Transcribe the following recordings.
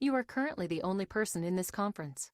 You are currently the only person in this conference.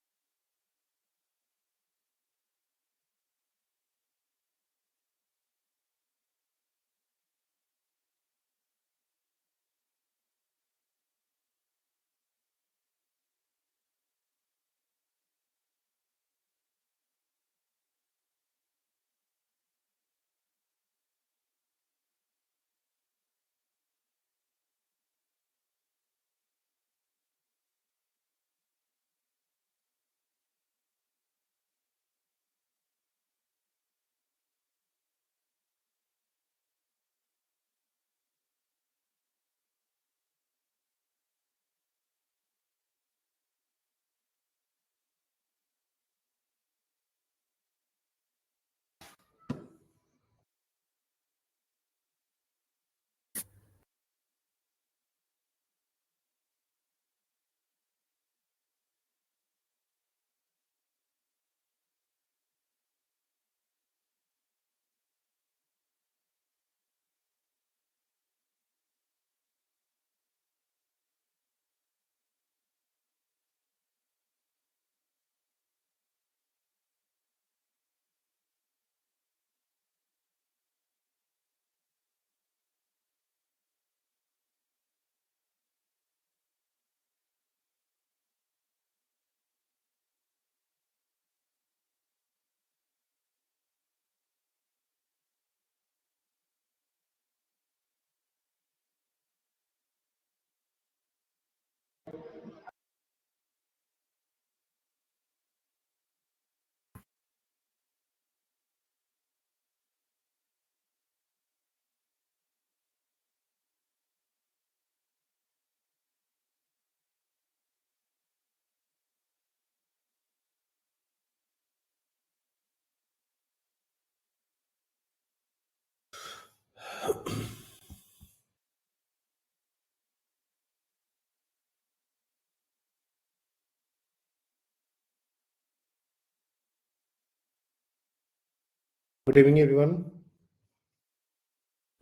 Good evening everyone.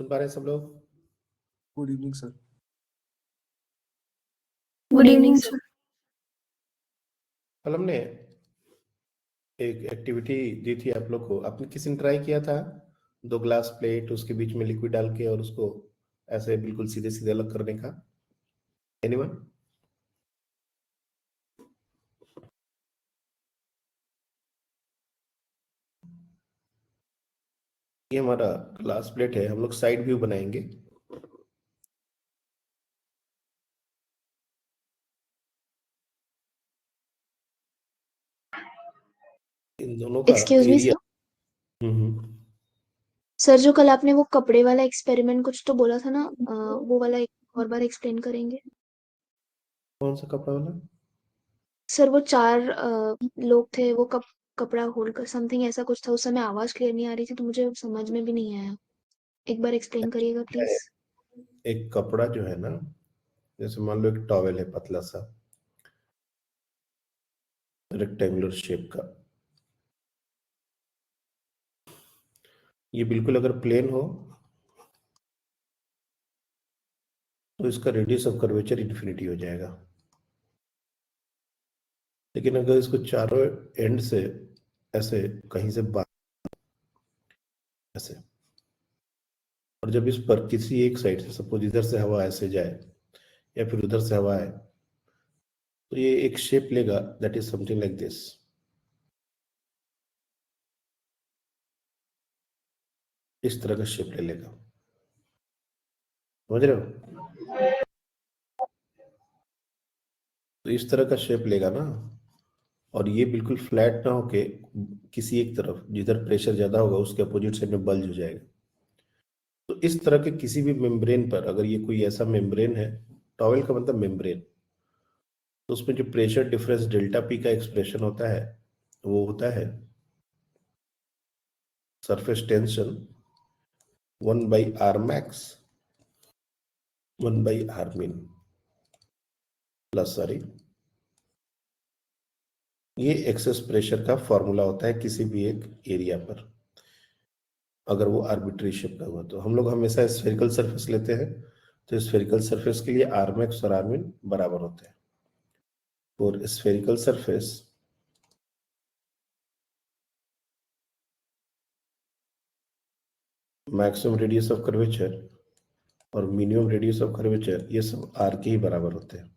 सुन पा रहे हैं सब लोग? Good evening sir. Good evening sir. कल हमने एक एक्टिविटी दी थी आप लोग को, आपने किसी ने ट्राई किया था? 2 ग्लास प्लेट, उसके बीच में लिक्विड डाल के और उसको ऐसे बिल्कुल सीधे सीधे अलग करने का। एनीवन? ये हमारा ग्लास प्लेट है, हम लोग साइड व्यू बनाएंगे। इन दोनों का एक्सक्यूज मी एरिया। सर, जो कल आपने वो कपड़े वाला एक्सपेरिमेंट कुछ तो बोला था ना, वो वाला एक और बार एक्सप्लेन करेंगे? कौन सा कपड़ा वाला? सर, वो 4 लोग थे, वो कपड़ा होल्ड कर समथिंग ऐसा कुछ था। उस समय आवाज क्लियर नहीं आ रही थी तो मुझे समझ में भी नहीं आया। एक बार एक्सप्लेन करिएगा प्लीज। एक कपड़ा जो है ना, जैसे मान लो एक टॉवेल है पतला सा, रेक्टेंगुलर शेप का। ये बिल्कुल अगर प्लेन हो तो इसका रेडियस ऑफ कर्वेचर इन्फिनिटी हो जाएगा। लेकिन अगर इसको चारों एंड से ऐसे कहीं से ऐसे, और जब इस पर किसी एक साइड से, सपोज इधर से हवा ऐसे जाए या फिर उधर से हवा आए, तो ये एक शेप लेगा that is something like this. इस तरह का शेप ले लेगा, समझ रहे हो? तो इस तरह का शेप लेगा ना, और ये बिल्कुल फ्लैट ना होके किसी एक तरफ जिधर प्रेशर ज्यादा होगा उसके अपोजिट साइड में बल्ज हो जाएगा। तो इस तरह के किसी भी मेम्ब्रेन पर, अगर ये कोई ऐसा मेम्ब्रेन है, टॉवेल का मतलब मेम्ब्रेन, तो उसमें जो प्रेशर डिफरेंस डेल्टा पी का एक्सप्रेशन होता है वो होता है surface tension 1/r max 1/r min plus, sorry, ये एक्सेस प्रेशर का फॉर्मूला होता है किसी भी एक एरिया पर, अगर वो आर्बिट्री शेप का हुआ। तो हम लोग हमेशा स्फेरिकल सरफेस लेते हैं, तो स्फेरिकल सरफेस के लिए आर मैक्स और आर मिन बराबर होते हैं। for a spherical surface, maximum radius of curvature और मिनिमम रेडियस ऑफ कर्वेचर ये सब आर के ही बराबर होते हैं।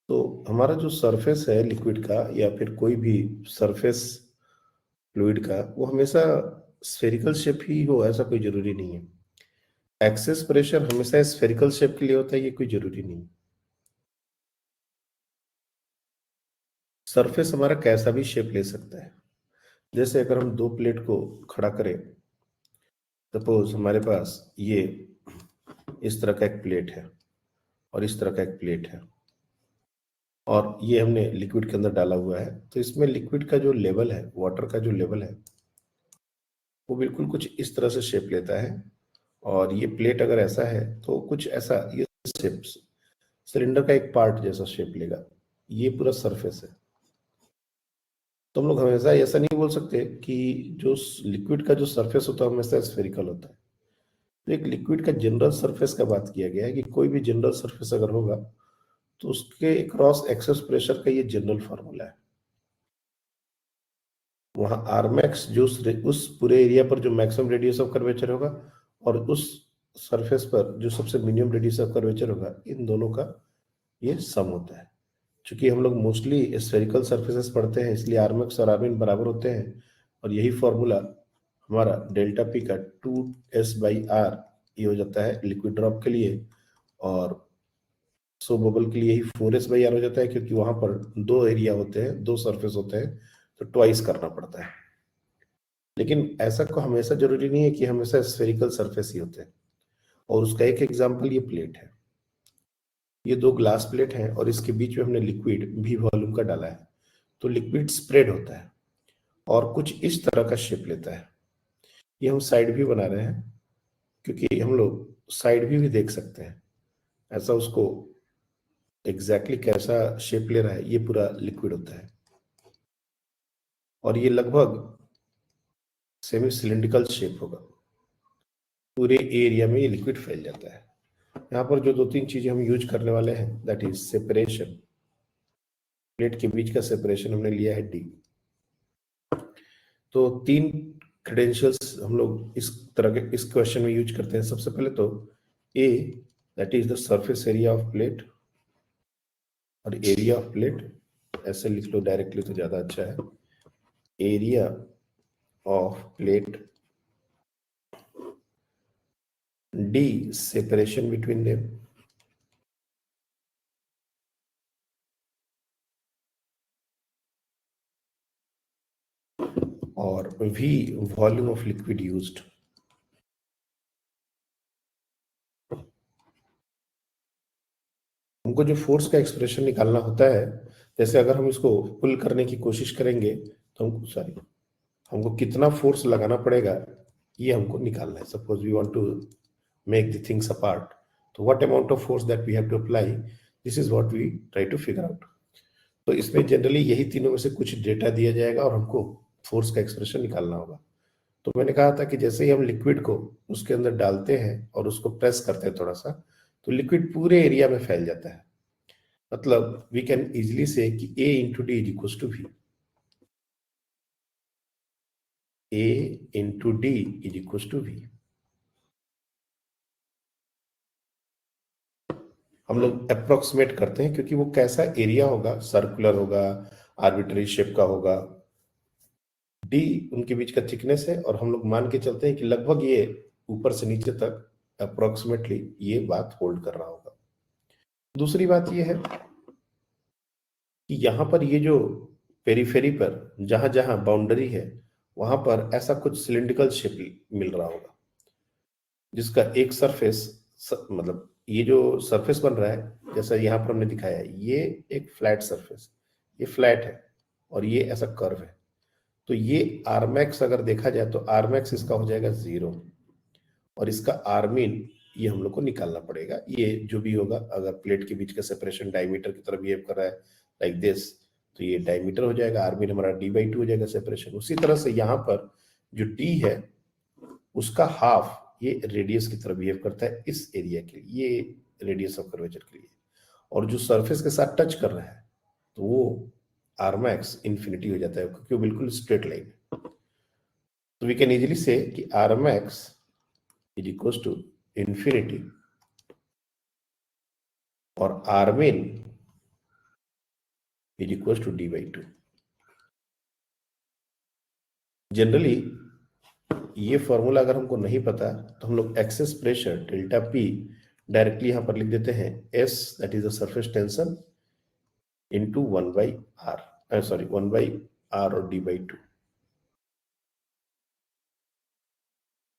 तो हमारा जो सरफेस है लिक्विड का या फिर कोई भी सरफेस फ्लूइड का, वो हमेशा स्फेरिकल शेप ही हो ऐसा कोई जरूरी नहीं है। एक्सेस प्रेशर हमेशा स्फेरिकल शेप के लिए होता है, ये कोई जरूरी नहीं। सरफेस हमारा कैसा भी शेप ले सकता है। जैसे अगर हम दो प्लेट को खड़ा करें, सपोज हमारे पास ये इस तरह का एक प्लेट है और इस तरह का एक प्लेट है और ये हमने लिक्विड के अंदर डाला हुआ है, तो इसमें लिक्विड का जो लेवल है, वाटर का जो लेवल है, वो बिल्कुल कुछ इस तरह से शेप लेता है। और ये प्लेट अगर ऐसा है तो कुछ ऐसा ये शेप सिलेंडर का एक पार्ट जैसा शेप लेगा। ये पूरा सरफेस है। तो हम लोग हमेशा ऐसा नहीं बोल सकते कि जो लिक्विड का जो सरफेस होता है हमेशा स्फेरिकल होता है। तो एक लिक्विड का जनरल सरफेस का बात किया गया है कि कोई भी जनरल सरफेस अगर होगा तो उसके क्रॉस एक्सेस प्रेशर का ये जनरल फार्मूला है। वहां आरमैक्स जो उस पूरे एरिया पर जो मैक्सिमम रेडियस ऑफ कर्वेचर होगा और उस सरफेस पर जो सबसे मिनिमम रेडियस ऑफ कर्वेचर होगा, इन दोनों का ये सम होता है। चूंकि हम लोग मोस्टली स्फेरिकल सरफेसेस पढ़ते हैं, इसलिए आरमैक्स और आरमिन बराबर होते हैं और यही फॉर्मूला हमारा डेल्टा पी का 2s/r ये हो जाता है लिक्विड ड्रॉप के लिए, और सो बबल के लिए ही 4s/r हो जाता है, क्योंकि वहां पर दो एरिया होते हैं, दो सरफेस होते हैं, तो ट्वाइस करना पड़ता है। लेकिन ऐसा को हमेशा जरूरी नहीं है कि हमेशा स्फेरिकल सरफेस ही होते हैं। और उसका एक एग्जाम्पल ये प्लेट है। ये दो ग्लास प्लेट हैं और इसके बीच में हमने लिक्विड भी वॉल्यूम का डाला है, तो लिक्विड स्प्रेड होता है और कुछ इस तरह का शेप लेता है। ये हम साइड व्यू बना रहे हैं क्योंकि हम लोग साइड व्यू भी देख सकते हैं ऐसा उसको एग्जैक्टली कैसा शेप ले रहा है। ये पूरा लिक्विड होता है और ये लगभग सेमी सिलिंड्रिकल शेप होगा। पूरे एरिया में ये लिक्विड फैल जाता है। यहाँ पर जो दो तीन चीजें हम यूज करने वाले हैं, दैट इज सेपरेशन। प्लेट के बीच का सेपरेशन हमने लिया है डी। तो तीन क्रेडेंशियल्स हम लोग इस तरह के इस क्वेश्चन में यूज करते हैं। सबसे पहले तो a, that is the surface area of plate, और एरिया ऑफ प्लेट ऐसे लिख लो डायरेक्टली तो ज्यादा अच्छा है। Area of plate, d separation between them, और v volume of liquid used. हमको जो फोर्स का एक्सप्रेशन निकालना होता है, जैसे अगर हम इसको पुल करने की कोशिश करेंगे तो हमको कितना फोर्स लगाना पड़ेगा ये हमको निकालना है। Suppose we want to make the things apart, तो what amount of force that we have to apply, this is what we try to figure out. तो इसमें जनरली यही तीनों में से कुछ डेटा दिया जाएगा और हमको फोर्स का एक्सप्रेशन निकालना होगा। तो मैंने कहा था कि जैसे ही हम लिक्विड को उसके अंदर डालते हैं और उसको प्रेस करते हैं थोड़ा सा, तो लिक्विड पूरे एरिया में फैल जाता है। मतलब वी कैन इजिली से कि A into D is equal to V। A into D is equal to V। हम लोग अप्रोक्सीमेट करते हैं क्योंकि वो कैसा एरिया होगा, सर्कुलर होगा, आर्बिट्ररी शेप का होगा। डी उनके बीच का थिकनेस है और हम लोग मान के चलते हैं कि लगभग ये ऊपर से नीचे तक अप्रोक्सीमेटली ये बात होल्ड कर रहा होगा। दूसरी बात ये है कि यहाँ पर ये जो पेरीफेरी पर जहां जहां बाउंड्री है वहां पर ऐसा कुछ सिलिंड्रिकल शेप मिल रहा होगा, जिसका एक सरफेस मतलब ये जो सरफेस बन रहा है जैसा यहाँ पर हमने दिखाया है, ये एक फ्लैट सरफेस, ये फ्लैट है और ये ऐसा कर्व है। तो ये आरमैक्स अगर देखा जाए तो आरमैक्स इसका हो जाएगा 0 और इसका आर्मिन ये हम लोग को निकालना पड़ेगा। ये जो भी होगा, अगर प्लेट के बीच का सेपरेशन डायमीटर की तरह बिहेव कर रहा है लाइक दिस, तो ये डायमीटर हो जाएगा, आर्मिन हमारा d/2 हो जाएगा सेपरेशन। उसी तरह से यहाँ पर जो d है उसका हाफ ये रेडियस की तरह बिहेव करता है इस एरिया के लिए, ये रेडियस ऑफ कर्वेचर के लिए। और जो सरफेस के साथ टच कर रहा है तो वो आर मैक्स इन्फिनिटी हो जाता है क्योंकि वो बिल्कुल स्ट्रेट लाइन है। तो वी कैन इजीली से कि r max is equal to infinity और r min is equal to d/2। Generally ये फॉर्मूला अगर हमको नहीं पता तो हम लोग excess pressure delta p directly यहां पर लिख देते हैं S that is the surface tension into 1/r, sorry 1/r और d/2,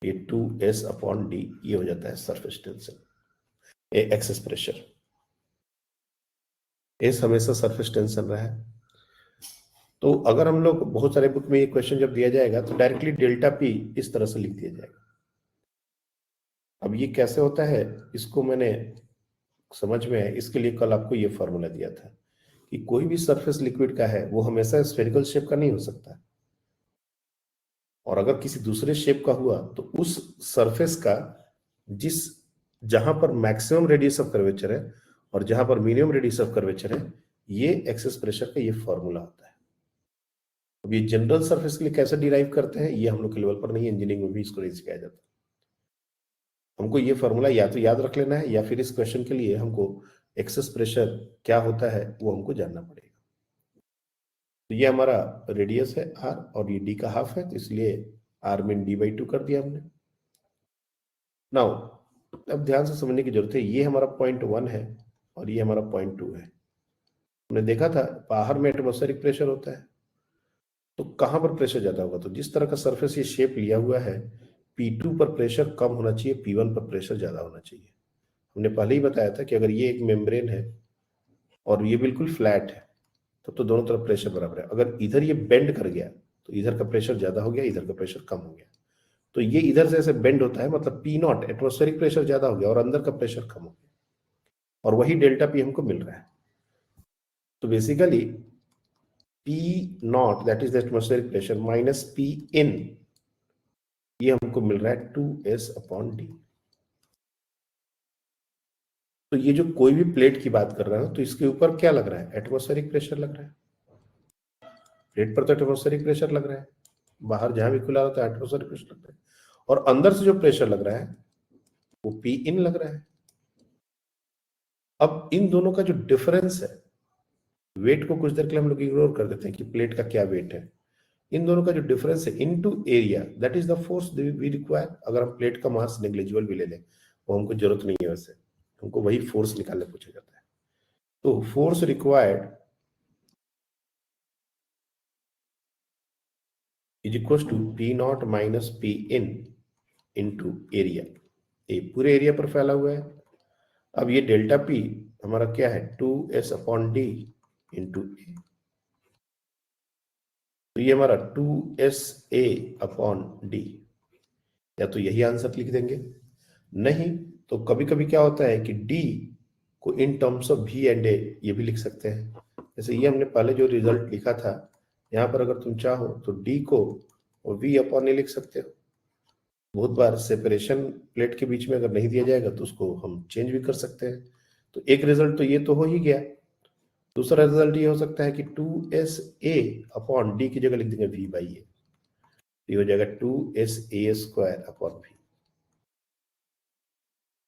ये 2s अपॉन d ये हो जाता है surface tension, excess pressure. S हमेशा सरफेस टेंशन रहा है। तो अगर हम लोग बहुत सारे बुक में ये क्वेश्चन जब दिया जाएगा तो डायरेक्टली डेल्टा पी इस तरह से लिख दिया जाएगा। अब ये कैसे होता है इसको मैंने समझ में है, इसके लिए कल आपको ये फॉर्मूला दिया था कि कोई भी सरफेस लिक्विड का है वो हमेशा स्फेरिकल शेप का नहीं हो सकता, और अगर किसी दूसरे शेप का हुआ तो उस सरफेस का जिस जहां पर मैक्सिमम रेडियस ऑफ कर्वेचर है और जहां पर मिनिमम रेडियस ऑफ कर्वेचर है, ये एक्सेस प्रेशर का ये फॉर्मूला होता है। अब ये जनरल सरफेस के लिए कैसे डिराइव करते हैं ये हम लोग के लेवल पर नहीं, इंजीनियरिंग में भी इसको नहीं सिखाया जाता। हमको ये फॉर्मूला या तो याद रख लेना है या फिर इस क्वेश्चन के लिए हमको एक्सेस प्रेशर क्या होता है वो हमको जानना पड़ेगा। तो ये हमारा रेडियस है r और ये d का हाफ है, तो इसलिए r मीन d/2 कर दिया हमने। नाउ अब ध्यान से समझने की जरूरत है, ये हमारा पॉइंट 1 है और ये हमारा पॉइंट 2 है। हमने देखा था बाहर में एटमॉस्फेरिक प्रेशर होता है, तो कहां पर प्रेशर ज्यादा होगा, तो जिस तरह का सरफेस ये शेप लिया हुआ है P2 पर प्रेशर कम होना चाहिए, P1 पर प्रेशर ज्यादा होना चाहिए। हमने पहले ही बताया था कि अगर ये एक मेम्ब्रेन है और ये बिल्कुल फ्लैट है तब तो दोनों तरफ प्रेशर बराबर है। अगर इधर ये बेंड कर गया तो इधर का प्रेशर ज्यादा हो गया, इधर का प्रेशर कम हो गया। तो ये इधर से ऐसे बेंड होता है, मतलब P0 एटमॉस्फेरिक प्रेशर ज्यादा हो गया और अंदर का प्रेशर कम हो गया, और वही डेल्टा पी हमको मिल रहा है। तो basically P0 that is the atmospheric pressure minus Pin, ये हमको मिल रहा है 2s अपॉन d। तो ये जो कोई भी प्लेट की बात कर रहा हूं तो इसके ऊपर क्या लग रहा है, एटमॉस्फेरिक प्रेशर लग रहा है। प्लेट पर तो एटमॉस्फेरिक प्रेशर लग रहा है, बाहर जहां भी खुला होता है एटमॉस्फेरिक प्रेशर लग रहा है, और अंदर से जो प्रेशर लग रहा है वो Pin लग रहा है। अब इन दोनों का जो डिफरेंस है, वेट को कुछ देर के लिए हम लोग इग्नोर कर देते हैं कि प्लेट का क्या वेट है, इन दोनों का जो डिफरेंस है into area that is the force we require. अगर हम प्लेट का मास नेग्लिजिबल भी ले लें वो हमको जरूरत नहीं है, वैसे हमको वही फोर्स निकालने पूछा जाता है। तो force required is equal to P0 minus Pin into area. ये पूरे एरिया पर फैला हुआ है। अब ये डेल्टा पी हमारा क्या है, 2s अपॉन d इंटू ए। तो ये हमारा 2sa अपॉन d, या तो यही आंसर लिख देंगे, नहीं तो कभी कभी क्या होता है कि d को in terms of v and a ये भी लिख सकते हैं। जैसे ये हमने पहले जो रिजल्ट लिखा था, यहाँ पर अगर तुम चाहो तो d को v अपॉन a लिख सकते हो। बहुत बार सेपरेशन प्लेट के बीच में अगर नहीं दिया जाएगा तो उसको हम चेंज भी कर सकते हैं। तो एक रिजल्ट तो ये तो हो ही गया, दूसरा रिजल्ट ये हो सकता है कि 2sa अपॉन d की जगह लिख देंगे v/a, ये हो जाएगा 2sa स्क्वायर अपॉन v।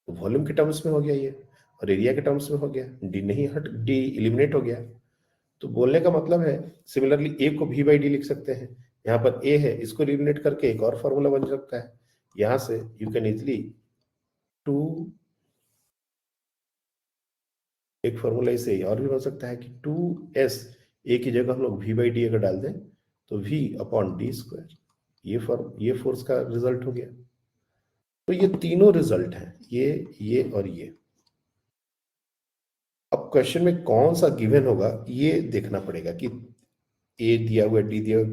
तो वॉल्यूम के टर्म्स में हो गया ये, और एरिया के टर्म्स में हो गया, d नहीं हट, d एलिमिनेट हो गया। तो बोलने का मतलब है सिमिलरली a को v/d लिख सकते हैं, यहाँ पर a है, इसको एलिमिनेट करके एक और फॉर्मूला बन सकता है। यहां से यू कैन इजिली एक फॉर्मूला इसे और भी बन सकता है कि 2s a की जगह हम लोग v/d अगर डाल दें तो v अपॉन d स्क्वायर, ये फोर्स का रिजल्ट हो गया। तो ये तीनों रिजल्ट हैं, ये और ये। अब क्वेश्चन में कौन सा गिवन होगा ये देखना पड़ेगा कि a दिया हुआ, d दिया हुआ,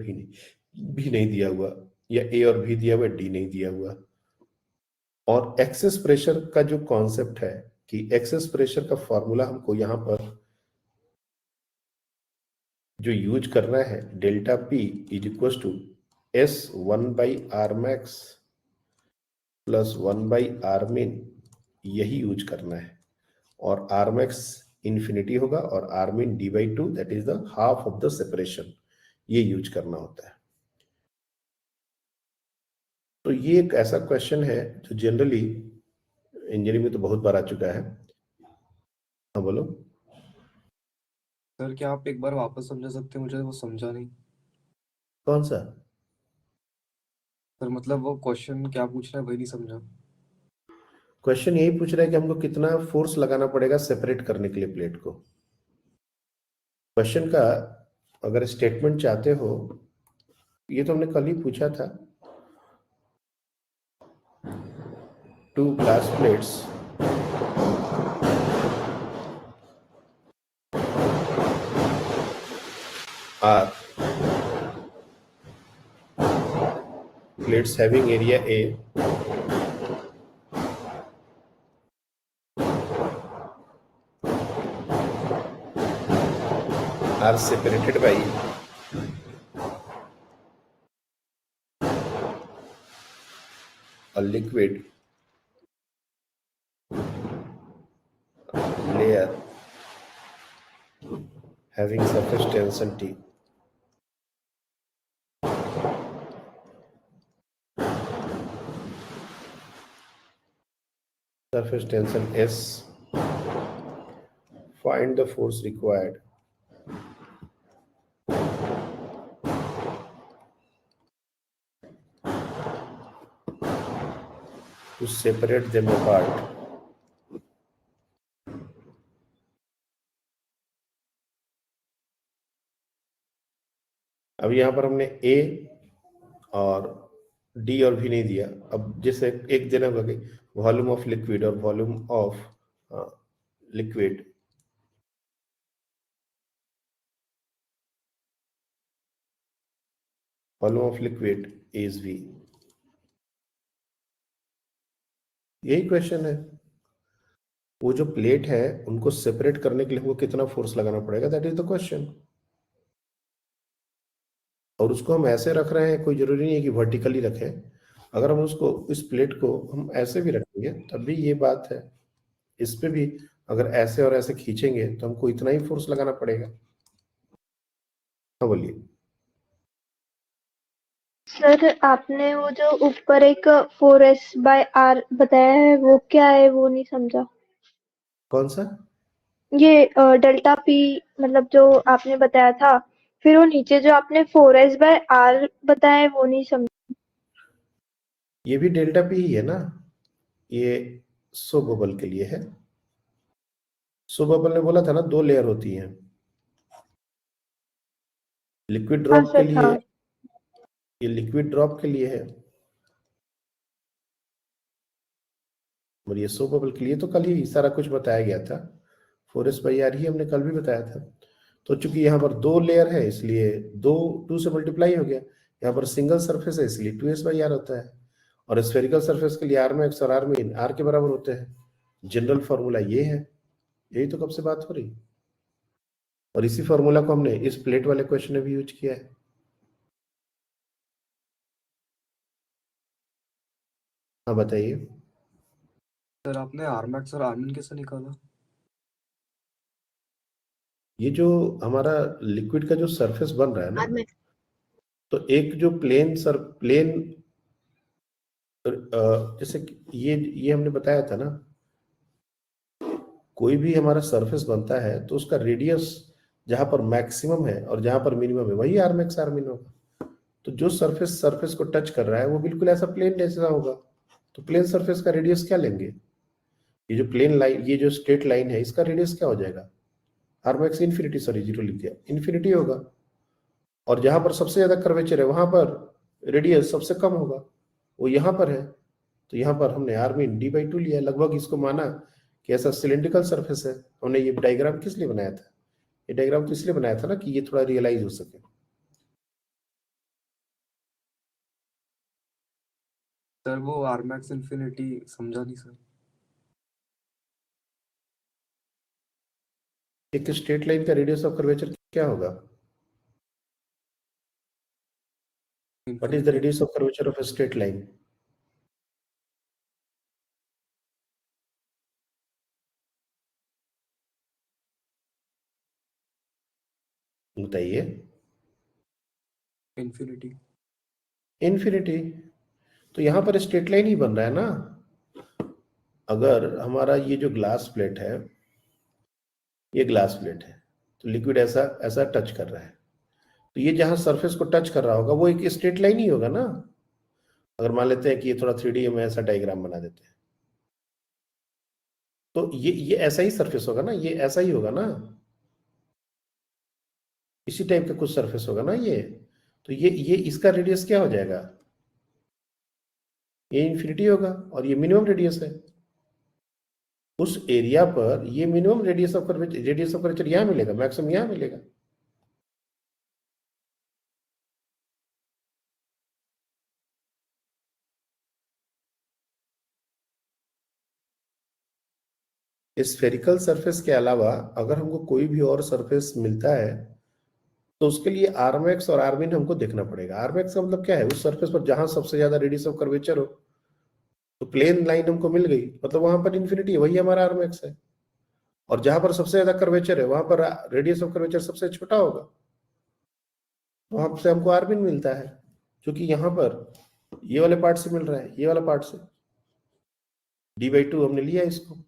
b नहीं दिया हुआ, या a और b दिया हुआ, d नहीं दिया हुआ। और एक्सेस प्रेशर का जो कॉन्सेप्ट है कि एक्सेस प्रेशर का फॉर्मूला हमको यहां पर जो यूज करना है, delta P is equal to S1/r max plus 1/r min, यही यूज करना है। और r मैक्स इन्फिनिटी होगा और R min d/2 that is the half of the separation, ये यूज करना होता है। तो ये एक ऐसा क्वेश्चन है जो जनरली इंजीनियरिंग में तो बहुत बार आ चुका है। हाँ बोलो। सर क्या आप एक बार वापस समझा सकते हैं, मुझे वो समझा नहीं। कौन सा? सर मतलब वो क्वेश्चन क्या पूछ रहा है वही नहीं समझा। क्वेश्चन यही पूछ रहा है कि हमको कितना फोर्स लगाना पड़ेगा सेपरेट करने के लिए प्लेट को। क्वेश्चन का अगर स्टेटमेंट चाहते हो, ये तो हमने कल ही पूछा था। 2 glass plates are plates having area A are separated by a liquid layer having surface tension T. Surface tension S. Find the force required to separate them apart. अब यहां पर हमने A और D और भी नहीं दिया। अब जैसे एक देना होगा कि वॉल्यूम ऑफ लिक्विड और volume of liquid, volume of liquid is V। यही क्वेश्चन है। वो जो प्लेट है उनको सेपरेट करने के लिए हमको कितना फोर्स लगाना पड़ेगा, दैट इज द क्वेश्चन। और उसको हम ऐसे रख रहे हैं, कोई जरूरी नहीं है कि वर्टिकली रखें। अगर हम उसको, इस प्लेट को हम ऐसे भी रखेंगे तब भी ये बात है। इस पे भी अगर ऐसे और ऐसे खींचेंगे तो हमको इतना ही फोर्स लगाना पड़ेगा। हाँ बोलिए। सर आपने वो जो ऊपर एक 4s/r बताया है वो क्या है, वो नहीं समझा। कौन सा? ये डेल्टा पी मतलब जो आपने बताया था, फिर वो नीचे जो आपने 4s/r बताया है वो नहीं समझा। ये भी डेल्टा पी ही है ना, ये सो बबल के लिए है। सो बबल ने बोला था ना 2 लेयर होती हैं। लिक्विड हाँ ड्रॉप के सर, लिए, हाँ। ये लिक्विड ड्रॉप के लिए है और ये सो बबल के लिए। तो कल ही सारा कुछ बताया गया था। 4s/r ही हमने कल भी बताया था। तो चूंकि यहाँ पर 2 लेयर है इसलिए 2 से मल्टीप्लाई हो गया। यहाँ पर सिंगल सरफेस है इसलिए 2s/r होता है। और स्फेरिकल सरफेस के लिए आर मैक्स और आर मीन आर के बराबर होते हैं। जनरल फॉर्मूला ये है। यही तो कब से बात हो रही, और इसी फॉर्मूला को हमने इस प्लेट वाले क्वेश्चन में भी यूज किया है। हाँ बताइए। सर आपने आरमैक्स और आर्मिन कैसे निकाला? ये जो हमारा लिक्विड का जो सरफेस बन रहा है ना, बाद में तो एक जो प्लेन जैसे कि ये हमने बताया था ना, कोई भी हमारा सरफेस बनता है तो उसका रेडियस जहां पर मैक्सिमम है और जहां पर मिनिमम है वही आर मैक्स आर मिन होगा। तो जो सरफेस को टच कर रहा है वो बिल्कुल ऐसा प्लेन जैसा होगा। तो प्लेन सरफेस का रेडियस क्या लेंगे? ये जो प्लेन लाइन, ये जो स्ट्रेट लाइन है, इसका रेडियस क्या हो जाएगा? आर मैक्स इन्फिनिटी, सॉरी 0 लिख दिया, इन्फिनिटी होगा। और जहां पर सबसे ज्यादा कर्वेचर है वहां पर रेडियस सबसे कम होगा, वो यहां पर है। तो यहाँ पर हमने आर मीन d/2 लिया, लगभग इसको माना कि ऐसा सिलेंड्रिकल सरफेस है। हमने ये डायग्राम किस लिए बनाया था? ये डायग्राम तो इसलिए बनाया था ना कि ये थोड़ा रियलाइज हो सके। सर वो आरमैक्स इन्फिनिटी समझा नहीं सर। एक स्ट्रेट लाइन का रेडियस ऑफ कर्वेचर क्या होगा? What is the radius of curvature of a straight line? बताइए। इन्फिनिटी। इन्फिनिटी। तो यहाँ पर स्ट्रेट लाइन ही बन रहा है ना। अगर हमारा ये जो ग्लास प्लेट है, ये ग्लास प्लेट है, तो लिक्विड ऐसा ऐसा टच कर रहा है, तो ये जहां सरफेस को टच कर रहा होगा वो एक स्ट्रेट लाइन ही होगा ना। अगर मान लेते हैं कि ये थोड़ा 3D में ऐसा डायग्राम बना देते हैं, तो ये ऐसा ही सरफेस होगा ना, ये ऐसा ही होगा ना, इसी टाइप का कुछ सरफेस होगा ना ये। तो ये इसका रेडियस क्या हो जाएगा, ये इन्फिनिटी होगा और ये मिनिमम रेडियस है। उस एरिया पर ये मिनिमम रेडियस ऑफ कर्वेचर यहां मिलेगा, मैक्सिमम यहां मिलेगा। स्फेरिकल सरफेस के अलावा अगर हमको कोई भी और सरफेस मिलता है तो उसके लिए आरमैक्स और आरमिन हमको देखना पड़ेगा। आरमैक्स का मतलब क्या है, उस सरफेस पर जहां सबसे ज्यादा रेडियस ऑफ कर्वेचर हो, तो प्लेन लाइन हमको मिल गई, मतलब वहां पर इन्फिनिटी है, वही हमारा आरमैक्स है। और जहां पर सबसे ज्यादा कर्वेचर है वहां पर रेडियस ऑफ कर्वेचर सबसे छोटा होगा, वहां से हमको आरमिन मिलता है, क्योंकि यहाँ पर ये वाले पार्ट से मिल रहा है, ये वाला पार्ट से d/2 हमने लिया इसको।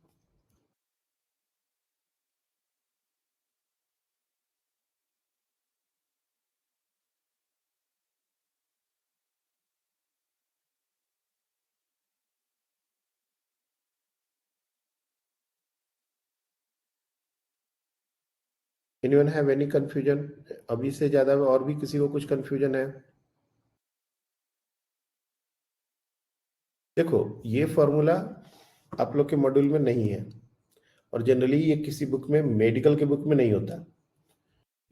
Anyone have any confusion? अभी से ज्यादा और भी किसी को कुछ कंफ्यूजन है? देखो, ये फॉर्मूला आप लोग के मॉड्यूल में नहीं है और जनरली ये किसी बुक में, मेडिकल के बुक में नहीं होता।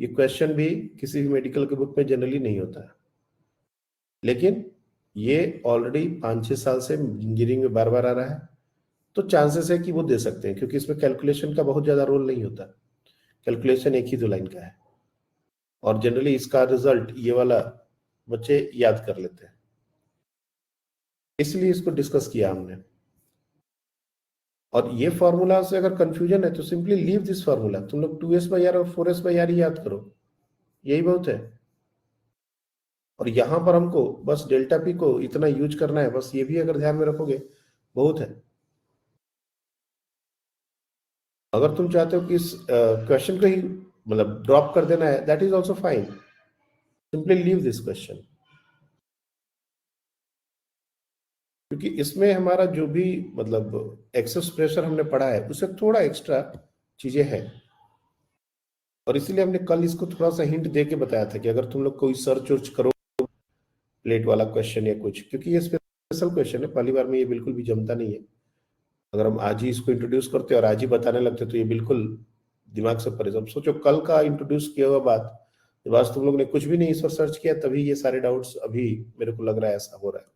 ये क्वेश्चन भी किसी भी मेडिकल के बुक में जनरली नहीं होता, लेकिन ये ऑलरेडी 5-6 साल से इंजीनियरिंग में बार बार आ रहा है, तो चांसेस है कि वो दे सकते हैं, क्योंकि इसमें कैलकुलेशन का बहुत ज्यादा रोल नहीं होता। कैलकुलेशन एक ही 2 लाइन का है और जनरली इसका रिजल्ट ये वाला बच्चे याद कर लेते हैं, इसलिए इसको डिस्कस किया हमने। और ये फॉर्मूला से अगर कंफ्यूजन है तो सिंपली लीव दिस फॉर्मूला, तुम लोग 2s/r और 4s/r ही याद करो, यही बहुत है। और यहां पर हमको बस डेल्टा पी को इतना यूज करना है, बस ये भी अगर ध्यान में रखोगे बहुत है। अगर तुम चाहते हो कि इस क्वेश्चन को ही मतलब ड्रॉप कर देना है, that is also fine, simply leave this question, क्योंकि इसमें हमारा जो भी मतलब एक्सेस प्रेशर हमने पढ़ा है उससे थोड़ा एक्स्ट्रा चीजें हैं, और इसीलिए हमने कल इसको थोड़ा सा हिंट दे के बताया था कि अगर तुम लोग कोई सर्च वर्च करो प्लेट वाला क्वेश्चन या कुछ, क्योंकि ये स्पेशल क्वेश्चन है, पहली बार में ये बिल्कुल भी जमता नहीं है। अगर हम आज ही इसको इंट्रोड्यूस करते और आज ही बताने लगते तो ये बिल्कुल दिमाग से परे। अब सोचो कल का इंट्रोड्यूस किया हुआ बात, जब आज तुम लोग ने कुछ भी नहीं इस पर सर्च किया, तभी ये सारे डाउट्स अभी मेरे को लग रहा है ऐसा हो रहा है।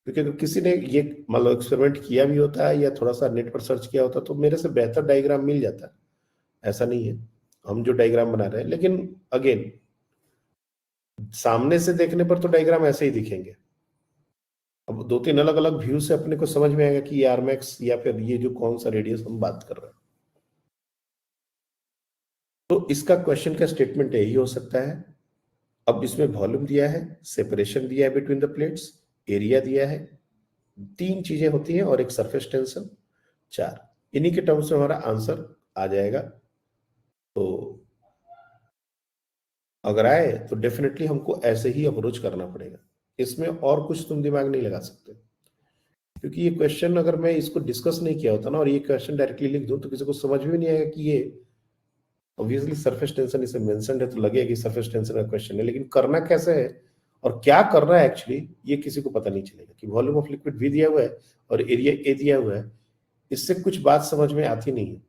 क्योंकि अगर किसी ने ये मतलब एक्सपेरिमेंट किया भी होता है या थोड़ा सा नेट पर सर्च किया होता तो मेरे से बेहतर डायग्राम मिल जाता, ऐसा नहीं है हम जो डायग्राम बना रहे हैं, लेकिन अगेन सामने से देखने पर तो डायग्राम ऐसे ही दिखेंगे। अब 2-3 अलग अलग व्यू से अपने को समझ में आएगा कि ये आरमैक्स या फिर ये जो कौन सा रेडियस हम बात कर रहे हैं। तो इसका क्वेश्चन का स्टेटमेंट यही हो सकता है। अब इसमें वॉल्यूम दिया है, सेपरेशन दिया है बिटवीन द प्लेट्स, एरिया दिया है, 3 चीजें होती हैं और एक सरफेस टेंशन 4, इन्हीं के टर्म्स में हमारा आंसर आ जाएगा। तो अगर आए तो डेफिनेटली हमको ऐसे ही अप्रोच करना पड़ेगा, इसमें और कुछ तुम दिमाग नहीं लगा सकते, क्योंकि ये क्वेश्चन अगर मैं इसको डिस्कस नहीं किया होता ना और ये क्वेश्चन डायरेक्टली लिख दूं तो किसी को समझ में नहीं आएगा कि ये ऑब्वियसली सरफेस टेंशन इसमें मेंशन्ड है, तो लगेगा कि सरफेस टेंशन का क्वेश्चन है, लेकिन करना कैसे है और क्या करना है एक्चुअली ये किसी को पता नहीं चलेगा। कि वॉल्यूम ऑफ लिक्विड भी दिया हुआ है और एरिया ए दिया हुआ है, इससे कुछ बात समझ में आती नहीं है।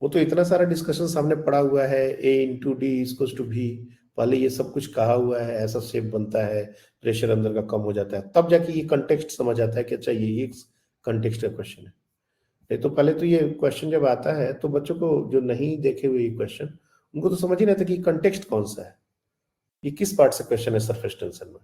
वो तो इतना सारा डिस्कशन सामने पड़ा हुआ है, A × D = V, पहले ये सब कुछ कहा हुआ है, ऐसा शेप बनता है, प्रेशर अंदर का कम हो जाता है, तब जाके ये कंटेक्स्ट समझ आता है कि अच्छा ये कंटेक्स्ट का क्वेश्चन है। नहीं तो पहले तो ये क्वेश्चन जब आता है तो बच्चों को जो नहीं देखे हुए ये क्वेश्चन, उनको तो समझ ही नहीं आता कि कंटेक्स्ट कौन सा है, ये किस पार्ट से क्वेश्चन है सरफेस टेंशन में।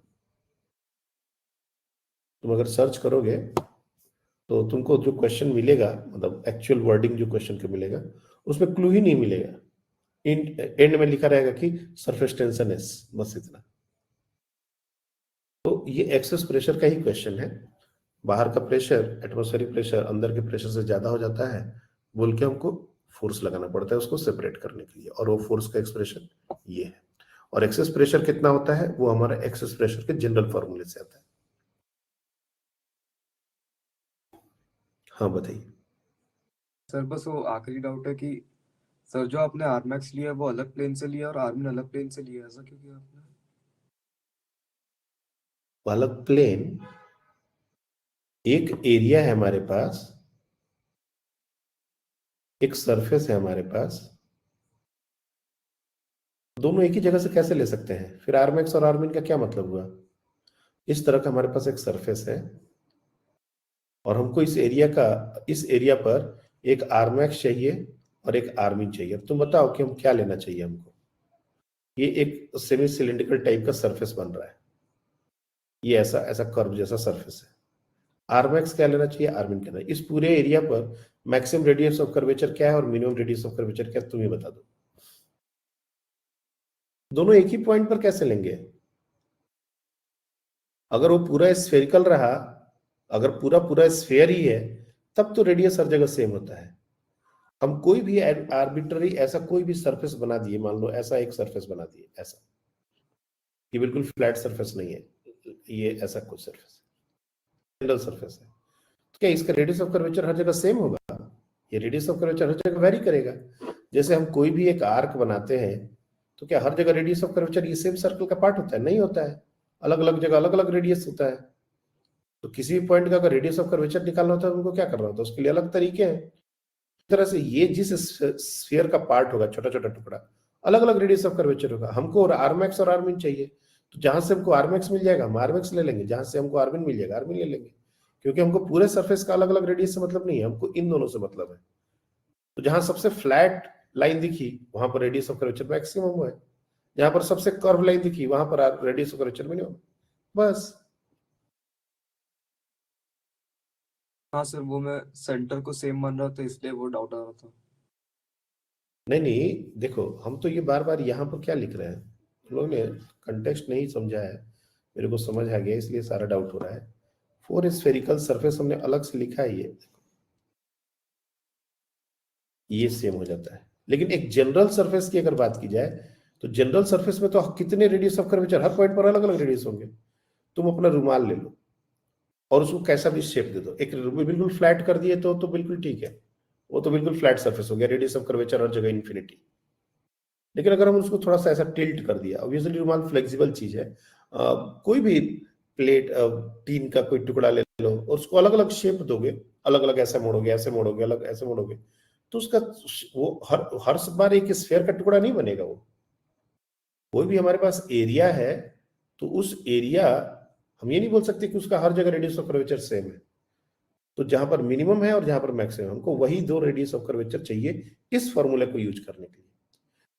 तुम अगर सर्च करोगे तो तुमको जो क्वेश्चन मिलेगा, मतलब एक्चुअल वर्डिंग जो क्वेश्चन के मिलेगा, उसमें क्लू ही नहीं मिलेगा एंड में लिखा रहेगा कि सरफेस टेंशन एस, बस इतना। तो ये एक्सेस प्रेशर का ही क्वेश्चन है। बाहर का प्रेशर, एटमॉस्फेरिक प्रेशर अंदर के प्रेशर से ज्यादा हो जाता है बोल के हमको फोर्स लगाना पड़ता है उसको सेपरेट करने के लिए, और वो फोर्स का एक्सप्रेशन ये है। और एक्सेस प्रेशर कितना होता है वो हमारा एक्सेस प्रेशर के जनरल फॉर्मूले से आता है। हाँ बताइए सर बस वो आखिरी डाउट है कि सर जो आपने आरमैक्स लिया है वो अलग प्लेन से लिया और आर्मिन अलग प्लेन से लिया है, ऐसा क्यों किया आपने? अलग प्लेन, एक एरिया है हमारे पास, एक सरफेस है हमारे पास, दोनों एक ही जगह से कैसे ले सकते हैं? फिर आर्मैक्स और आर्मिन का क्या मतलब हुआ? इस तरह का हमारे पास एक सरफेस है और हमको इस एरिया पर एक आर्मैक्स चाहिए और एक आर्मिन चाहिए। अब तुम बताओ कि हम क्या लेना चाहिए हमको। ये एक सेमी सिलिंड्रिकल टाइप का सरफेस बन रहा है, ये ऐसा ऐसा कर्व जैसा सरफेस है। आर्मैक्स क्या लेना चाहिए, आर्मिन क्या लेना चाहिए? इस पूरे एरिया पर मैक्सिमम रेडियस ऑफ कर्वेचर क्या है और मिनिमम रेडियस ऑफ कर्वेचर क्या है, तुम ही बता दो। दोनों एक ही पॉइंट पर कैसे लेंगे? अगर वो पूरा स्फेरिकल रहा, अगर पूरा पूरा स्फेयर ही है, तब तो रेडियस हर जगह सेम होता है। हम कोई भी आर्बिट्ररी ऐसा कोई भी सरफेस बना दिए, मान लो ऐसा एक सरफेस बना दिए, ऐसा, ये बिल्कुल फ्लैट सरफेस नहीं है, ये ऐसा कुछ सरफेस जनरल सरफेस है, तो क्या इसका रेडियस ऑफ कर्वेचर हर जगह सेम होगा? ये रेडियस ऑफ कर्वेचर हर जगह वेरी करेगा। जैसे हम कोई भी एक आर्क बनाते हैं तो क्या हर जगह रेडियस ऑफ कर्वेचर ये सेम सर्कल का पार्ट होता है? नहीं होता है, अलग अलग जगह अलग अलग रेडियस होता है। तो किसी भी पॉइंट का अगर रेडियस ऑफ कर्वेचर निकालना होता है उनको क्या करना होता है, उसके लिए अलग तरीके हैं। इस तरह से ये जिस स्फीयर का पार्ट होगा, छोटा छोटा टुकड़ा, अलग अलग रेडियस ऑफ कर्वेचर होगा। हमको आर्मैक्स और आर्मिन चाहिए, तो जहां से हमको आर्मैक्स मिल जाएगा हम आर्मैक्स ले लेंगे, जहां से हमको आर्मिन मिल जाएगा आर्मिन ले लेंगे, क्योंकि हमको पूरे सरफेस का अलग अलग रेडियस से मतलब नहीं है, हमको इन दोनों से मतलब है। तो जहां सबसे फ्लैट लाइन दिखी वहां पर रेडियस ऑफ कर्वेचर मैक्सिमम है, जहां पर सबसे कर्व लाइन दिखी वहां पर रेडियस ऑफ कर्वेचर मिनिमम, बस। हाँ सर, वो मैं सेंटर को सेम मान रहा था इसलिए वो डाउट आ रहा था। नहीं नहीं, देखो हम तो ये बार बार यहाँ पर क्या लिख रहे हैं, तुम लोग ने कंटेक्स्ट नहीं समझा है, मेरे को समझ आ गया इसलिए सारा डाउट हो रहा है। फोर स्फेरिकल सरफेस हमने अलग से लिखा है, ये सेम हो जाता है। लेकिन एक जनरल सरफेस की अगर बात की जाए तो जनरल सरफेस में तो कितने radius of curvature, her point पर अलग अलग रेडियस होंगे। तुम अपना रुमाल ले लो और उसको कैसा भी शेप दे दो, एक बिल्कुल फ्लैट कर दिए तो बिल्कुल ठीक है, वो तो बिल्कुल फ्लैट सरफेस हो गया, रेडियस ऑफ कर्वेचर हर जगह इन्फिनिटी। लेकिन अगर हम उसको थोड़ा सा ऐसा टिल्ट कर दिया, ऑब्वियसली रुमाल फ्लेक्सिबल चीज है, कोई भी प्लेट टीन का कोई टुकड़ा ले लो और उसको अलग अलग शेप दोगे, अलग अलग ऐसे मोड़ोगे, ऐसे मोड़ोगे, अलग ऐसे मोड़ोगे, तो उसका वो हर बार एक स्फेयर का टुकड़ा नहीं बनेगा। वो कोई भी हमारे पास एरिया है तो उस एरिया, हम ये नहीं बोल सकते कि उसका हर जगह रेडियस ऑफ कर्वेचर सेम है। तो जहां पर मिनिमम है और जहां पर मैक्सिमम, हमको वही दो रेडियस ऑफ कर्वेचर चाहिए इस फॉर्मूले को यूज करने के लिए।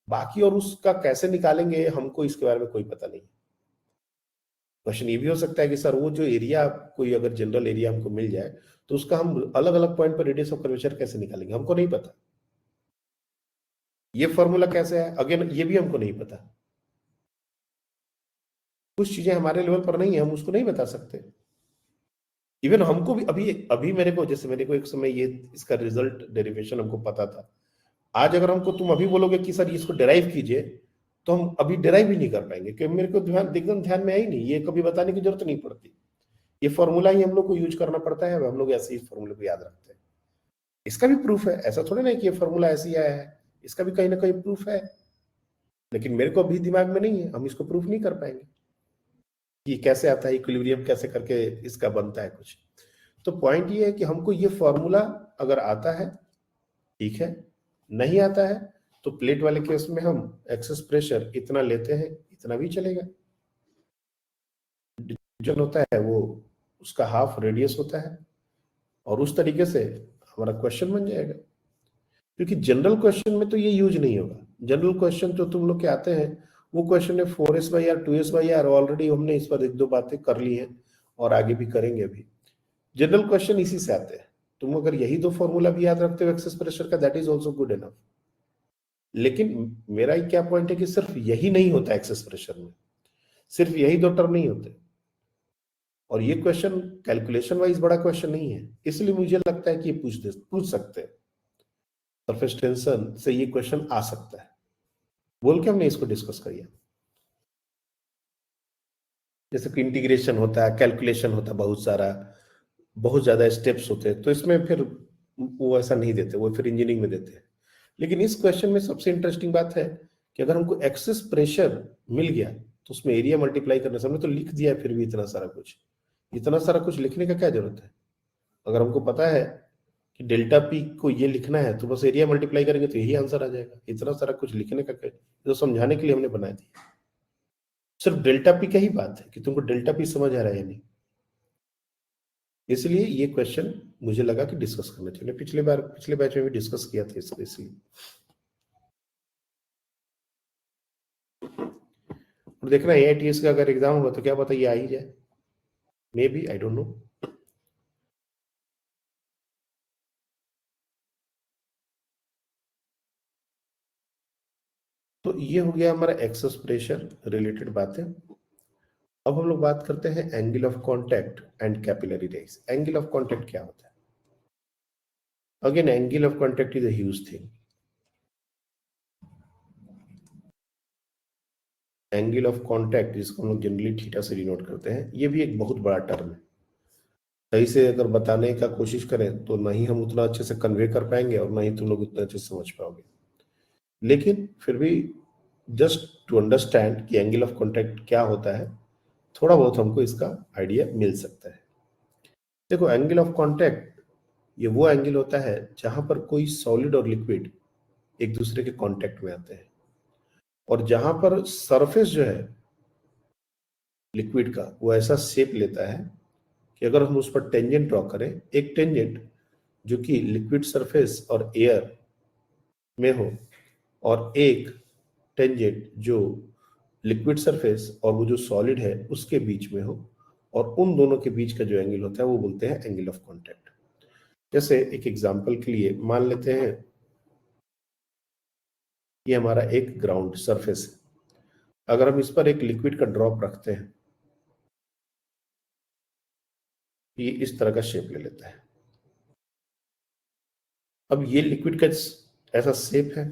बाकी और उसका कैसे निकालेंगे हमको इसके बारे में कोई पता नहीं। क्वेश्चन ये भी हो सकता है कि सर वो जो एरिया, कोई अगर जनरल एरिया हमको मिल जाए तो उसका हम अलग अलग पॉइंट पर रेडियस ऑफ कर्वेचर कैसे निकालेंगे, हमको नहीं पता। ये फॉर्मूला कैसे है, अगेन ये भी हमको नहीं पता। कुछ चीजें हमारे लेवल पर नहीं है, हम उसको नहीं बता सकते। इवन हमको भी अभी मेरे को एक समय ये इसका रिजल्ट डेरिवेशन हमको पता था। आज अगर हमको तुम अभी बोलोगे कि सर इसको डेराइव कीजिए, तो हम अभी डेराइव ही नहीं कर पाएंगे, क्योंकि मेरे को एकदम ध्यान में है ही नहीं, ये कभी बताने की जरूरत नहीं पड़ती। ये फॉर्मूला ही हम लोग को यूज करना पड़ता है, हम लोग ऐसे ही फॉर्मूले को याद रखते हैं। इसका भी प्रूफ है, ऐसा थोड़ा ना कि ये फॉर्मूला ऐसे ही आया है, इसका भी कहीं ना कहीं प्रूफ है, लेकिन मेरे को अभी दिमाग में नहीं है, हम इसको प्रूफ नहीं कर पाएंगे कि कैसे आता है, इक्विलिब्रियम कैसे करके इसका बनता है कुछ। तो पॉइंट ये है कि हमको ये फॉर्मूला अगर आता है ठीक है, नहीं आता है तो प्लेट वाले केस में हम एक्सेस प्रेशर इतना लेते हैं, इतना भी चलेगा। डिवीजन होता है वो उसका हाफ रेडियस होता है, और उस तरीके से हमारा क्वेश्चन बन जाएगा। क्योंकि जनरल क्वेश्चन में तो ये यूज नहीं होगा। जनरल क्वेश्चन जो तुम लोग के आते हैं वो क्वेश्चन है 4s/r 2s/r, ऑलरेडी हमने इस पर एक दो बातें कर ली हैं और आगे भी करेंगे। अभी जनरल क्वेश्चन इसी से आते हैं। तुम अगर यही दो फॉर्मूला भी याद रखते हो एक्सेस प्रेशर का, that is also good enough. लेकिन मेरा क्या पॉइंट है कि सिर्फ यही नहीं होता एक्सेस प्रेशर में, सिर्फ यही 2 टर्म नहीं होते, और ये क्वेश्चन कैलकुलेशन वाइज बड़ा क्वेश्चन नहीं है, इसलिए मुझे लगता है कि ये पूछ सकते हैं, सरफेस टेंशन से ये क्वेश्चन आ सकता है, बोल के हमने इसको डिस्कस किया। जैसे कि इंटीग्रेशन होता है, कैलकुलेशन होता है, बहुत सारा, बहुत ज्यादा स्टेप्स होते हैं, तो इसमें फिर वो ऐसा नहीं देते, वो फिर इंजीनियरिंग में देते हैं। लेकिन इस क्वेश्चन में सबसे इंटरेस्टिंग बात है कि अगर हमको एक्सेस प्रेशर मिल गया तो उसमें एरिया मल्टीप्लाई करने से, हमने तो लिख दिया है, फिर भी इतना सारा कुछ लिखने का क्या जरूरत है? अगर हमको पता है कि डेल्टा पी को ये लिखना है तो बस एरिया मल्टीप्लाई करेंगे तो यही आंसर आ जाएगा। इतना सारा कुछ लिखने का क्या, तो समझाने के लिए हमने बना दिया। सिर्फ डेल्टा पी का ही बात है कि तुमको डेल्टा पी समझ आ रहा है या नहीं, इसलिए ये क्वेश्चन मुझे लगा कि डिस्कस करना चाहिए। पिछले बैच में भी डिस्कस किया था इसको, इसलिए। और देखना AITS का अगर एग्जाम होगा तो क्या पता ये आ ही जाए, may be, I don't no. तो ये हो गया हमारा एक्सेस प्रेशर रिलेटेड बातें। अब हम लोग बात करते हैं angle of contact and capillary rise. Angle of contact क्या होता है? Again, angle of contact is a huge thing. Angle of contact, जिसको हम लोग जनरली थीटा से डिनोट करते हैं, ये भी एक बहुत बड़ा टर्म है। सही से अगर बताने का कोशिश करें तो ना ही हम उतना अच्छे से कन्वे कर पाएंगे और ना ही तुम लोग उतना अच्छे से समझ पाओगे, लेकिन फिर भी जस्ट टू अंडरस्टैंड कि एंगल ऑफ कांटेक्ट क्या होता है, थोड़ा बहुत हमको इसका आइडिया मिल सकता है। देखो, एंगल ऑफ कांटेक्ट ये वो एंगल होता है जहां पर कोई सॉलिड और लिक्विड एक दूसरे के कांटेक्ट में आते हैं, और जहां पर सरफेस जो है लिक्विड का वो ऐसा शेप लेता है कि अगर हम उस पर टेंजेंट ड्रॉ करें, एक टेंजेंट जो कि लिक्विड सरफेस और एयर में हो, और एक टेंजेंट जो लिक्विड सरफेस और वो जो सॉलिड है उसके बीच में हो, और उन दोनों के बीच का जो एंगल होता है वो बोलते हैं एंगल ऑफ कांटेक्ट। जैसे एक एग्जांपल के लिए मान लेते हैं ये हमारा एक ग्राउंड सरफेस है, अगर हम इस पर एक लिक्विड का ड्रॉप रखते हैं, ये इस तरह का शेप ले लेता है। अब ये लिक्विड का ऐसा शेप है,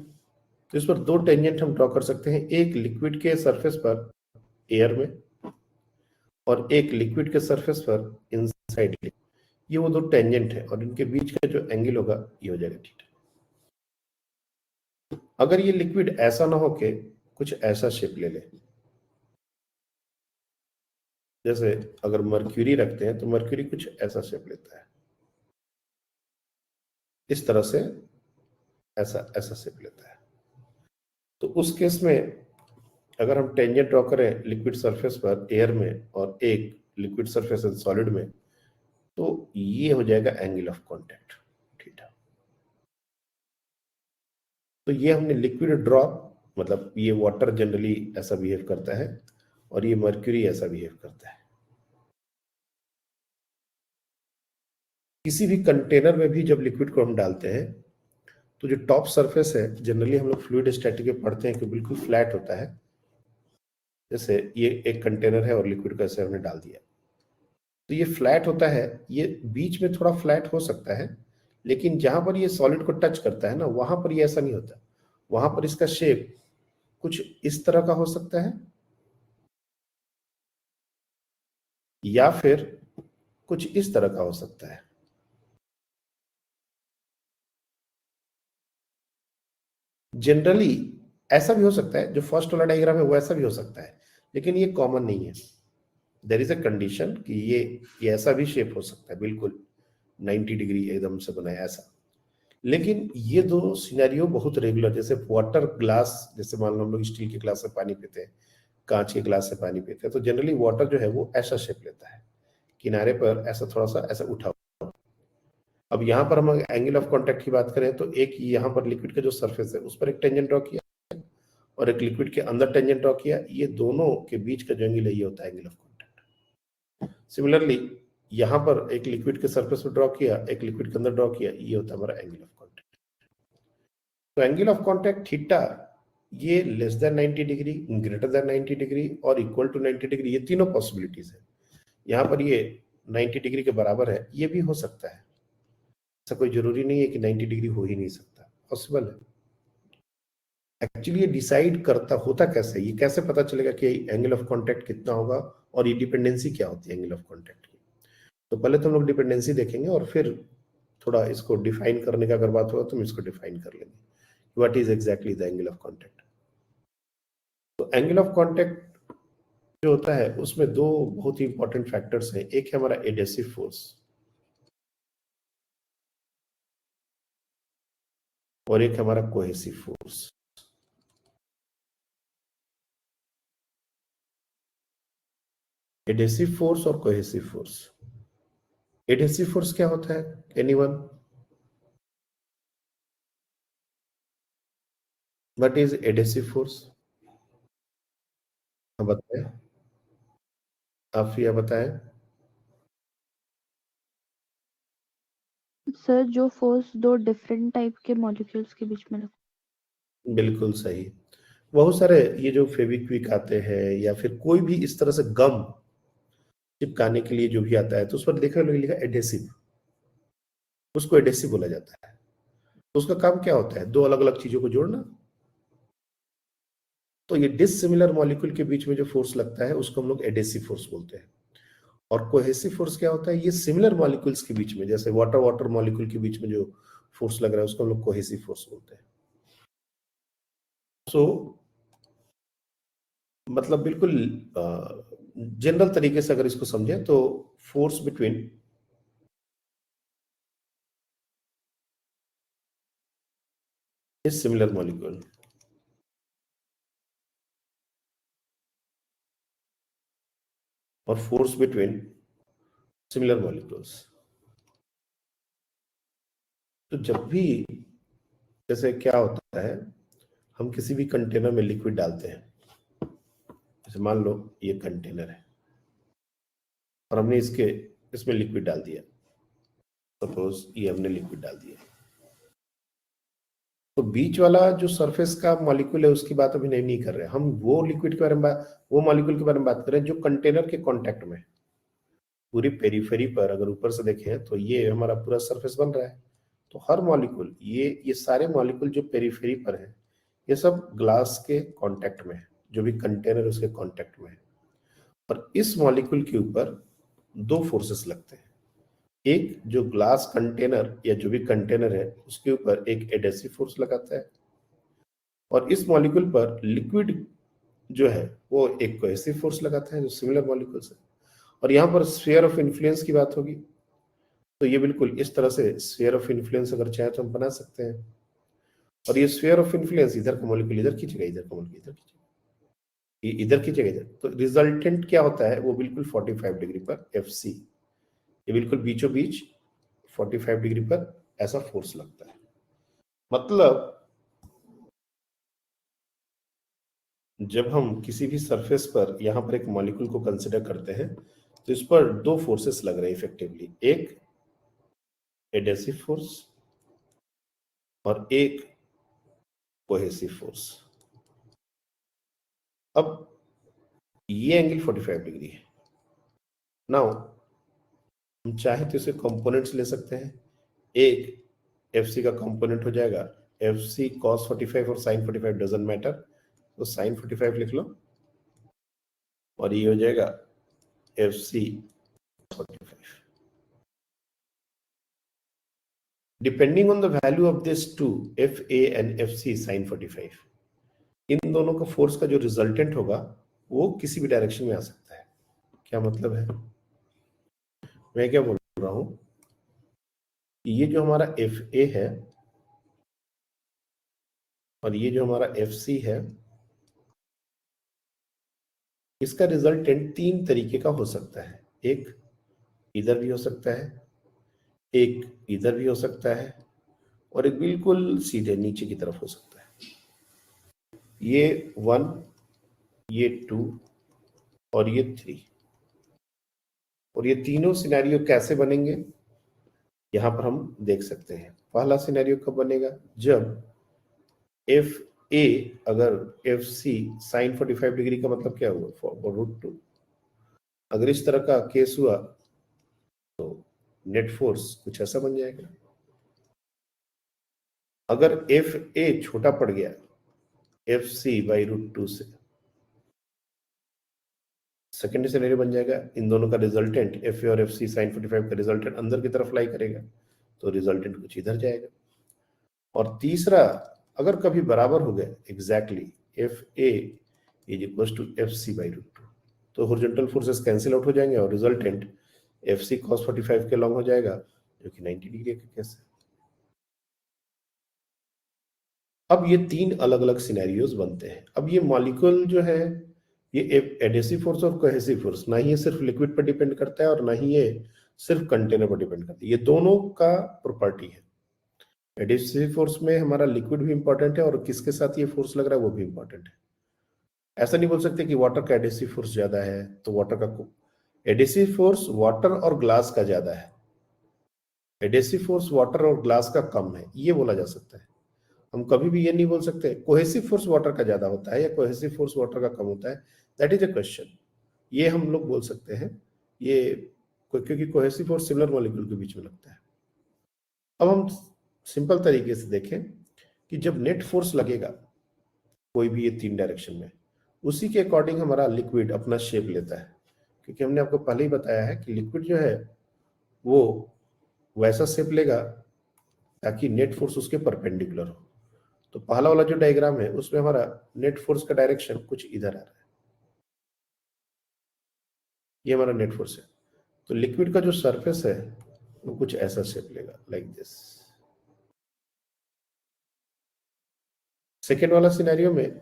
तो इस पर 2 टेंजेंट हम ड्रॉ कर सकते हैं, एक लिक्विड के सरफेस पर एयर में और एक लिक्विड के सरफेस पर इनसाइड। ये वो 2 टेंजेंट है और इनके बीच का जो एंगल होगा ये हो जाएगा थीटा। अगर ये लिक्विड ऐसा ना हो के कुछ ऐसा शेप ले ले, जैसे अगर मर्क्यूरी रखते हैं तो मर्क्यूरी कुछ ऐसा शेप लेता है, इस तरह से ऐसा ऐसा शेप लेता है। तो उस केस में अगर हम टेंजेंट ड्रॉ करें लिक्विड सरफेस पर एयर में और एक लिक्विड सरफेस एंड सॉलिड में, तो ये हो जाएगा एंगल ऑफ कांटेक्ट थीटा। तो ये हमने लिक्विड ड्रॉप, मतलब ये वाटर जनरली ऐसा बिहेव करता है और ये मर्क्यूरी ऐसा बिहेव करता है। किसी भी कंटेनर में भी जब लिक्विड को हम डालते हैं तो जो टॉप सरफेस है, जनरली हम लोग फ्लूइड स्टैटिक में पढ़ते हैं कि बिल्कुल फ्लैट होता है। जैसे ये एक कंटेनर है और लिक्विड को ऐसे हमने डाल दिया, तो ये फ्लैट होता है। ये बीच में थोड़ा फ्लैट हो सकता है, लेकिन जहां पर ये सॉलिड को टच करता है ना, वहां पर ये ऐसा नहीं होता। वहां पर इसका शेप कुछ इस तरह का हो सकता है या फिर कुछ इस तरह का हो सकता है। जनरली ऐसा भी हो सकता है, जो फर्स्ट वाला डायग्राम है वो ऐसा भी हो सकता है, लेकिन ये कॉमन नहीं है। देयर इज अ कंडीशन कि ये ऐसा भी शेप हो सकता है, बिल्कुल 90 डिग्री एकदम से बना है ऐसा। लेकिन ये दोनों सिनेरियो बहुत रेगुलर, जैसे वाटर ग्लास, जैसे मान लो हम लोग स्टील के ग्लास से पानी पीते हैं, कांच के ग्लास से पानी पीते हैं, तो जनरली वाटर जो है वो ऐसा शेप लेता है, किनारे पर ऐसा थोड़ा सा ऐसा उठा। अब यहाँ पर हम एंगल ऑफ कांटेक्ट की बात करें तो एक यहाँ पर लिक्विड का जो सरफेस है उस पर एक टेंजेंट ड्रॉ किया और एक लिक्विड के अंदर टेंजेंट ड्रॉ किया, ये दोनों के बीच का जो एंगल है ये होता है एंगल ऑफ कांटेक्ट। सिमिलरली यहाँ पर एक लिक्विड के सरफेस पर ड्रॉ किया, एक लिक्विड के अंदर ड्रॉ किया, ये होता है हमारा एंगल ऑफ कांटेक्ट। तो एंगल ऑफ कांटेक्ट थीटा ये less than 90 degree, greater than 90 degree और इक्वल टू 90 डिग्री, ये तीनों पॉसिबिलिटीज है। यहाँ पर ये 90 डिग्री के बराबर है, ये भी हो सकता है, ऐसा कोई जरूरी नहीं है कि 90 डिग्री हो ही नहीं सकता, पॉसिबल है। एक्चुअली ये डिसाइड करता होता कैसे, ये कैसे पता चलेगा कि एंगल ऑफ कांटेक्ट कितना होगा और ये डिपेंडेंसी क्या होती है एंगल ऑफ कांटेक्ट की। तो पहले तो हम लोग डिपेंडेंसी देखेंगे और फिर थोड़ा इसको डिफाइन करने का अगर बात होगा तो हम इसको डिफाइन कर लेंगे, what is exactly the angle of contact. तो एंगल ऑफ कांटेक्ट जो होता है उसमें दो बहुत ही इंपॉर्टेंट फैक्टर्स हैं, एक है हमारा एडेसिव फोर्स और एक है हमारा कोहेसिव फोर्स। एडेसिव फोर्स और कोहेसिव फोर्स। एडेसिव फोर्स क्या होता है, anyone? What is adhesive force? बताएं, आप या बताएं। सर जो फोर्स दो डिफरेंट टाइप के मॉलिक्यूल्स के बीच में लगता बिल्कुल सही। बहुत सारे ये जो फेविक्विक आते हैं या फिर कोई भी इस तरह से गम चिपकाने के लिए जो भी आता है तो उस पर देखा लिखा एडेसिव, उसको एडेसिव बोला जाता है। तो उसका काम क्या होता है, दो अलग अलग चीजों को जोड़ना। तो ये डिसिमिलर मॉलिक्यूल के बीच में जो फोर्स लगता है उसको हम लोग एडेसिव फोर्स बोलते हैं। और कोहेसिव फोर्स क्या होता है, ये सिमिलर मॉलिक्यूल्स के बीच में, जैसे वाटर वाटर मॉलिक्यूल के बीच में जो फोर्स लग रहा है उसको हम लोग कोहेसिव फोर्स बोलते हैं। सो मतलब बिल्कुल जनरल तरीके से अगर इसको समझें तो फोर्स बिटवीन सिमिलर मॉलिक्यूल और फोर्स बिटवीन सिमिलर मॉलिक्यूल्स। तो जब भी जैसे क्या होता है, हम किसी भी कंटेनर में लिक्विड डालते हैं, जैसे मान लो ये कंटेनर है और हमने इसमें लिक्विड डाल दिया, सपोज ये हमने लिक्विड डाल दिया, तो बीच वाला जो सरफेस का मॉलिक्यूल है उसकी बात अभी नहीं कर रहे हैं हम, वो लिक्विड के बारे में वो मॉलिक्यूल के बारे में बात कर रहे हैं जो कंटेनर के कांटेक्ट में, पूरी पेरीफेरी पर अगर ऊपर से देखें तो ये हमारा पूरा सरफेस बन रहा है। तो हर मॉलिक्यूल, ये सारे मॉलिक्यूल जो पेरीफेरी पर है ये सब ग्लास के कांटेक्ट में है, जो भी कंटेनर उसके कांटेक्ट में है। और इस मॉलिक्यूल के ऊपर दो फोर्सेस लगते हैं, एक जो ग्लास कंटेनर या जो भी कंटेनर है उसके ऊपर एक एडेसिव फोर्स लगाता है और इस मॉलिक्यूल पर लिक्विड जो है वो एक कोहेसिव फोर्स लगाता है जो सिमिलर मॉलिक्यूल्स है। और यहाँ पर स्फीयर ऑफ इन्फ्लुएंस की बात होगी तो ये बिल्कुल इस तरह से स्फीयर ऑफ इन्फ्लुएंस अगर चाहे तो हम बना सकते हैं। और ये स्फीयर ऑफ इन्फ्लुएंस, इधर का मॉलिक्यूल इधर खींचेगा, इधर का मॉलिक्यूल इधर खींचेगा, ये इधर खींचेगा इधर, तो रिजल्टेंट क्या होता है वो बिल्कुल 45 डिग्री पर FC, ये बिल्कुल बीचों बीच 45 डिग्री पर ऐसा फोर्स लगता है। मतलब जब हम किसी भी सरफेस पर यहां पर एक मॉलिक्यूल को कंसिडर करते हैं तो इस पर दो फोर्सेस लग रहे हैं इफेक्टिवली, एक एडेसिव फोर्स और एक कोहेसिव फोर्स। अब ये एंगल 45 डिग्री है। नाउ हम चाहे तो इसे कंपोनेंट्स ले सकते हैं, एक FC का कंपोनेंट हो जाएगा FC cos 45 और sin 45 डजंट मैटर, तो sin 45 लिख लो और ये हो जाएगा FC 45। Depending on the value of this to FA and FC sin 45, इन दोनों का फोर्स का जो रिजल्टेंट होगा वो किसी भी डायरेक्शन में आ सकता है। क्या मतलब है, मैं क्या बोल रहा हूं, ये जो हमारा FA है और ये जो हमारा FC है, इसका रिजल्टेंट तीन तरीके का हो सकता है, एक इधर भी हो सकता है, एक इधर भी हो सकता है और एक बिल्कुल सीधे नीचे की तरफ हो सकता है। ये 1, ये 2 और ये 3, और ये तीनों सिनेरियो कैसे बनेंगे यहां पर हम देख सकते हैं। पहला सिनेरियो कब बनेगा, जब एफ ए अगर एफ सी साइन 45 डिग्री का मतलब क्या हुआ? √2। अगर इस तरह का केस हुआ तो नेट फोर्स कुछ ऐसा बन जाएगा। अगर एफ ए छोटा पड़ गया एफ सी बाई √2 से, सेकेंड सिनेरियो बन जाएगा, इन दोनों का रिजल्टेंट एफ ए और एफ सी साइन 45 का रिजल्टेंट अंदर की तरफ लाई करेगा, तो रिजल्टेंट कुछ इधर जाएगा। और तीसरा, अगर कभी बराबर हो गए exactly F A is equal to F C by √2, तो हॉरिजॉन्टल फोर्सेस कैंसिल आउट हो जाएंगे और रिजल्टेंट एफ सी cos 45 के लॉन्ग हो जाएगा, जो कि 90 डिग्री का केस है। अब ये तीन अलग अलग सिनेरियोज बनते हैं। अब ये मॉलिक्यूल जो है, ये एडेसिव फोर्स और कोहेसिव फोर्स, ना ही ये सिर्फ लिक्विड पर डिपेंड करता है और ना ही ये सिर्फ कंटेनर पर डिपेंड करता है, ये दोनों का प्रॉपर्टी है। एडेसिव फोर्स में हमारा लिक्विड भी इंपॉर्टेंट है और किसके साथ ये फोर्स लग रहा है वो भी इंपॉर्टेंट है। ऐसा नहीं बोल सकते कि वाटर का एडेसिव फोर्स ज्यादा है तो वाटर का, एडेसिव फोर्स वाटर और ग्लास का ज्यादा है, एडेसिव फोर्स वाटर और ग्लास का कम है, ये बोला जा सकता है। हम कभी भी ये नहीं बोल सकते कोहेसिव फोर्स वाटर का ज्यादा होता है या कोहेसिव फोर्स वाटर का कम होता है, दैट इज अ क्वेश्चन। ये हम लोग बोल सकते हैं ये, क्योंकि कोहेसिव फोर्स सिमिलर मॉलिक्यूल के बीच में लगता है। अब हम सिंपल तरीके से देखें कि जब नेट फोर्स लगेगा कोई भी ये तीन डायरेक्शन में, उसी के अकॉर्डिंग हमारा लिक्विड अपना शेप लेता है, क्योंकि हमने आपको पहले ही बताया है कि लिक्विड जो है वो वैसा शेप लेगा ताकि नेट फोर्स उसके परपेंडिकुलर हो। तो पहला वाला जो डायग्राम है उसमें हमारा नेट फोर्स का डायरेक्शन कुछ इधर आ रहा है, ये हमारा नेट फोर्स है। तो लिक्विड का जो सरफेस है वो कुछ ऐसा शेप लेगा, लाइक दिस। सेकेंड वाला सिनेरियो में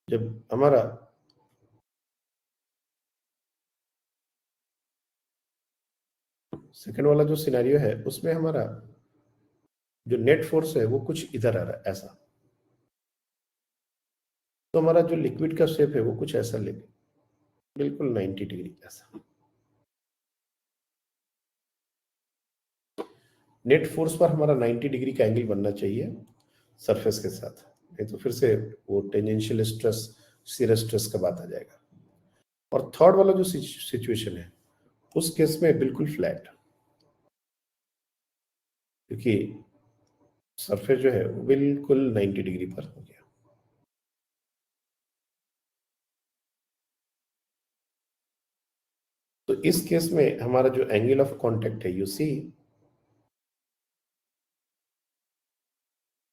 जब हमारा सेकेंड वाला जो सिनेरियो है उसमें हमारा जो नेट फोर्स है वो कुछ इधर आ रहा है ऐसा, तो हमारा जो लिक्विड का शेप है वो कुछ ऐसा लेगा, बिल्कुल 90 डिग्री ऐसा। नेट फोर्स पर हमारा 90 डिग्री का एंगल बनना चाहिए सरफेस के साथ, नहीं तो फिर से वो टेंजेंशियल स्ट्रेस, शियर स्ट्रेस का बात आ जाएगा। और थर्ड वाला जो सिचुएशन है उस केस में बिल्कुल फ्लैट, क्योंकि सरफेस जो है वो बिल्कुल 90 डिग्री पर हो गया। तो इस केस में हमारा जो एंगल ऑफ कांटेक्ट है, यू सी,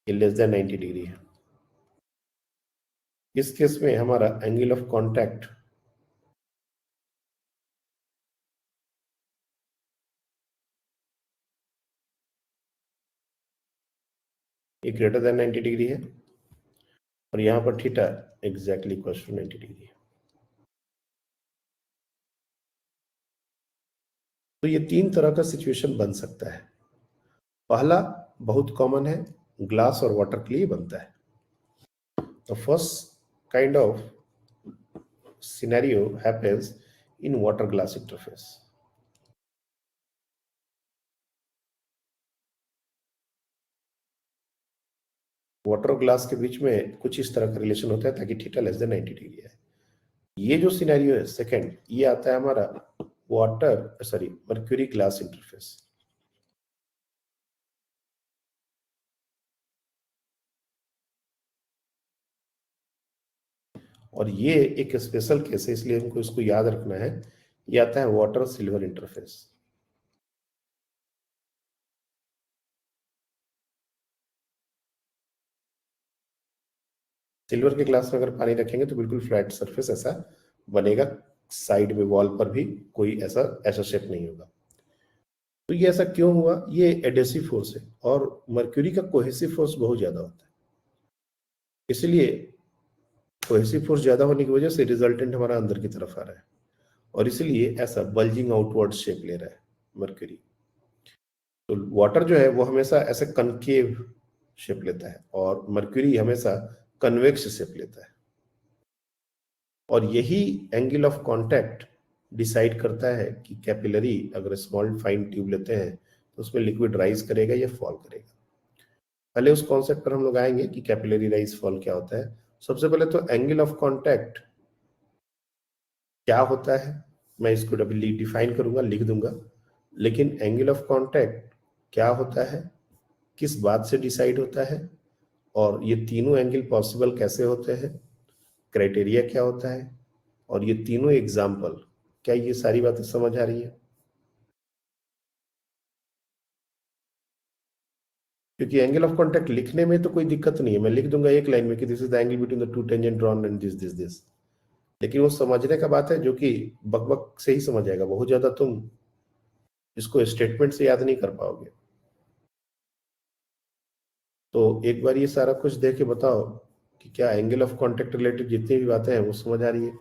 ये लेस देन 90 डिग्री है। इस केस में हमारा एंगल ऑफ कांटेक्ट ये ग्रेटर देन 90 डिग्री है और यहां पर theta exactly equal to 90 degree है। तो ये तीन तरह का सिचुएशन बन सकता है। पहला बहुत कॉमन है, ग्लास और वाटर के लिए बनता है। The first kind of scenario happens in water glass interface. Water और ग्लास के बीच में कुछ इस तरह का रिलेशन होता है ताकि थीटा लेस देन 90 डिग्री है। ये जो सिनेरियो है सेकंड, ये आता है हमारा मर्क्यूरी ग्लास इंटरफेस। और ये एक स्पेशल केस है, इसलिए हमको इसको याद रखना है। ये आता है वाटर सिल्वर इंटरफेस। सिल्वर के ग्लास में अगर पानी रखेंगे तो बिल्कुल फ्लैट सरफेस ऐसा बनेगा, साइड में वॉल पर भी कोई ऐसा शेप नहीं होगा। तो ये ऐसा क्यों हुआ? ये एडेसिव फोर्स है और मर्क्यूरी का कोहेसिव फोर्स बहुत ज्यादा होता है, इसलिए कोहेसिव फोर्स ज्यादा होने की वजह से रिजल्टेंट हमारा अंदर की तरफ आ रहा है और इसलिए ऐसा बल्जिंग आउटवर्ड शेप ले रहा है मर्क्यूरी। तो वाटर जो है वो हमेशा ऐसे कनकेव शेप लेता है और मर्क्यूरी हमेशा कन्वेक्स शेप लेता है। और यही एंगल ऑफ कांटेक्ट डिसाइड करता है कि कैपिलरी, अगर स्मॉल फाइन ट्यूब लेते हैं तो उसमें लिक्विड राइज करेगा या फॉल करेगा। पहले उस कॉन्सेप्ट पर हम लोग आएंगे कि कैपिलरी राइज फॉल क्या होता है। सबसे पहले तो एंगल ऑफ कांटेक्ट क्या होता है, मैं इसको डबली डिफाइन करूंगा, लिख दूंगा। लेकिन एंगल ऑफ कांटेक्ट क्या होता है, किस बात से डिसाइड होता है, और ये तीनों एंगल पॉसिबल कैसे होते हैं, क्राइटेरिया क्या होता है, और ये तीनों एग्जाम्पल, क्या ये सारी बातें समझ आ रही है? क्योंकि एंगल ऑफ कांटेक्ट लिखने में तो कोई दिक्कत नहीं है, मैं लिख दूंगा एक लाइन में कि this is the angle between the two tangent drawn and this this this. लेकिन वो समझने का बात है जो कि बकबक से ही समझ आएगा, बहुत ज्यादा तुम इसको स्टेटमेंट से याद नहीं कर पाओगे। तो एक बार ये सारा कुछ देख के बताओ कि क्या एंगल ऑफ कांटेक्ट रिलेटेड जितनी भी बातें हैं वो समझ आ रही है?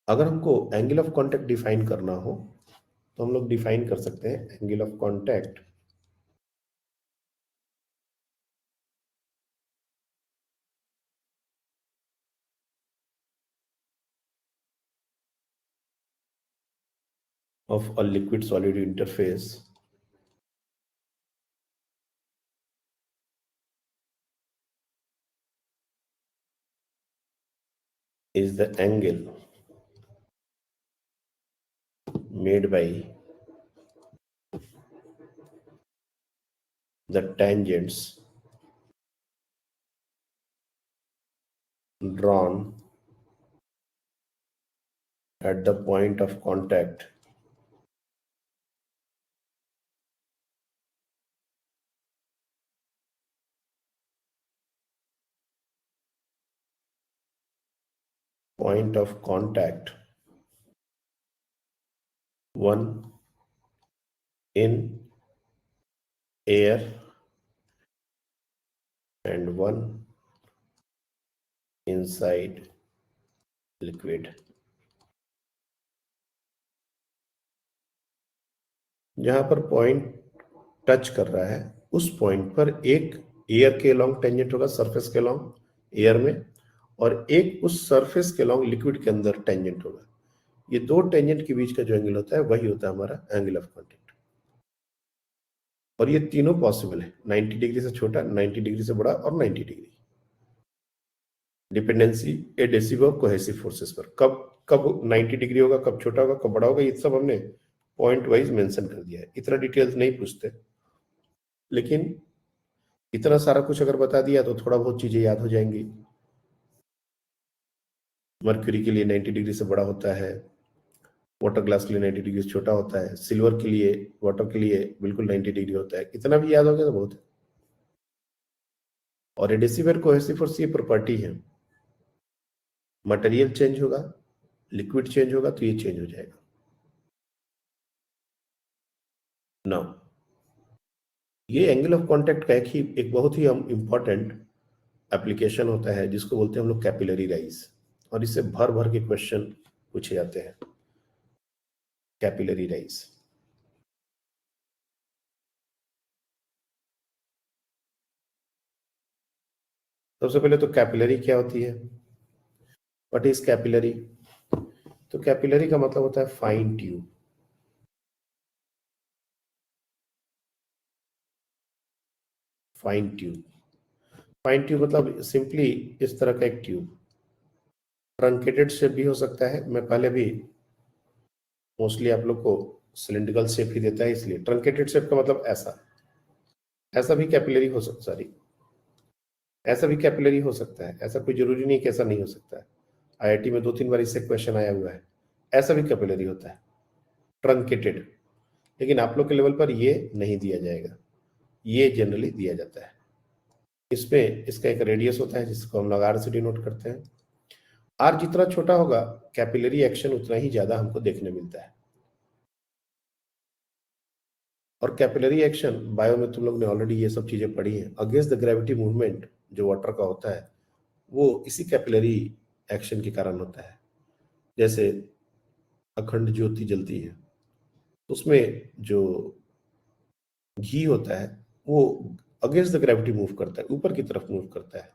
अगर हमको एंगल ऑफ कांटेक्ट डिफाइन करना हो तो हम लोग डिफाइन कर सकते हैं angle of contact of a liquid solid interface is the angle made by the tangents drawn at the point of contact one in air and one inside liquid। जहां पर पॉइंट टच कर रहा है उस point पर एक air के long tangent होगा, सरफेस के लॉन्ग एयर में, और एक उस सरफेस के लॉन्ग लिक्विड के अंदर टेंजेंट होगा। ये दो टेंजेंट के बीच का जो एंगल होता है वही होता है हमारा एंगल ऑफ कांटेक्ट। और ये तीनों पॉसिबल है, 90 डिग्री से छोटा, 90 डिग्री से बड़ा और 90 डिग्री। डिपेंडेंसी एडेसिव और कोहेसिव फोर्सेस पर, कब कब 90 डिग्री होगा, कब छोटा होगा, कब बड़ा होगा, ये सब हमने पॉइंट वाइज मेंशन कर दिया है। इतना डिटेल्स नहीं पूछते, लेकिन इतना सारा कुछ अगर बता दिया तो थोड़ा बहुत चीजें याद हो जाएंगी। मर्क्यूरी के लिए 90 डिग्री से बड़ा होता है, वाटर ग्लास के लिए 90 डिग्री से छोटा होता है, सिल्वर के लिए, वाटर के लिए बिल्कुल 90 डिग्री होता है। इतना भी याद हो गया तो बहुत है। और एडेसिव और कोहेसिव फोर्स ये प्रॉपर्टी है, मटेरियल चेंज होगा, लिक्विड चेंज होगा तो ये चेंज हो जाएगा। नाउ ये एंगल ऑफ कांटेक्ट का एक बहुत ही इंपॉर्टेंट एप्लीकेशन होता है जिसको बोलते हैं हम लोग कैपिलरी राइज, और इससे भर भर के क्वेश्चन पूछे जाते हैं। कैपिलरी राइज, सबसे पहले तो कैपिलरी क्या होती है, व्हाट इज कैपिलरी? तो कैपिलरी का मतलब होता है fine tube. Fine tube, fine tube मतलब सिंपली इस तरह का एक ट्यूब, ट्रंकेटेड शेप भी हो सकता है। मैं पहले भी मोस्टली आप लोग को सिलिंड्रिकल शेप ही देता है, इसलिए ट्रंकेटेड शेप का मतलब ऐसा, ऐसा भी कैपिलरी हो सकता, सॉरी ऐसा भी कैपिलरी हो सकता है, ऐसा कोई जरूरी नहीं कि ऐसा नहीं हो सकता है। आईआईटी में 2-3 बार इससे क्वेश्चन आया हुआ है, ऐसा भी कैपिलरी होता है ट्रंकेटेड, लेकिन आप लोग के लेवल पर ये नहीं दिया जाएगा, ये जनरली दिया जाता है। इसमें इसका एक रेडियस होता है जिसको हम लोग आर से डिनोट करते हैं। आर जितना छोटा होगा कैपिलरी एक्शन उतना ही ज्यादा हमको देखने मिलता है। और कैपिलरी एक्शन बायो में तुम लोग ने ऑलरेडी ये सब चीजें पढ़ी हैं। अगेंस्ट द ग्रेविटी मूवमेंट जो वाटर का होता है वो इसी कैपिलरी एक्शन के कारण होता है। जैसे अखंड ज्योति जलती है तो उसमें जो घी होता है वो अगेंस्ट द ग्रेविटी मूव करता है, ऊपर की तरफ मूव करता है,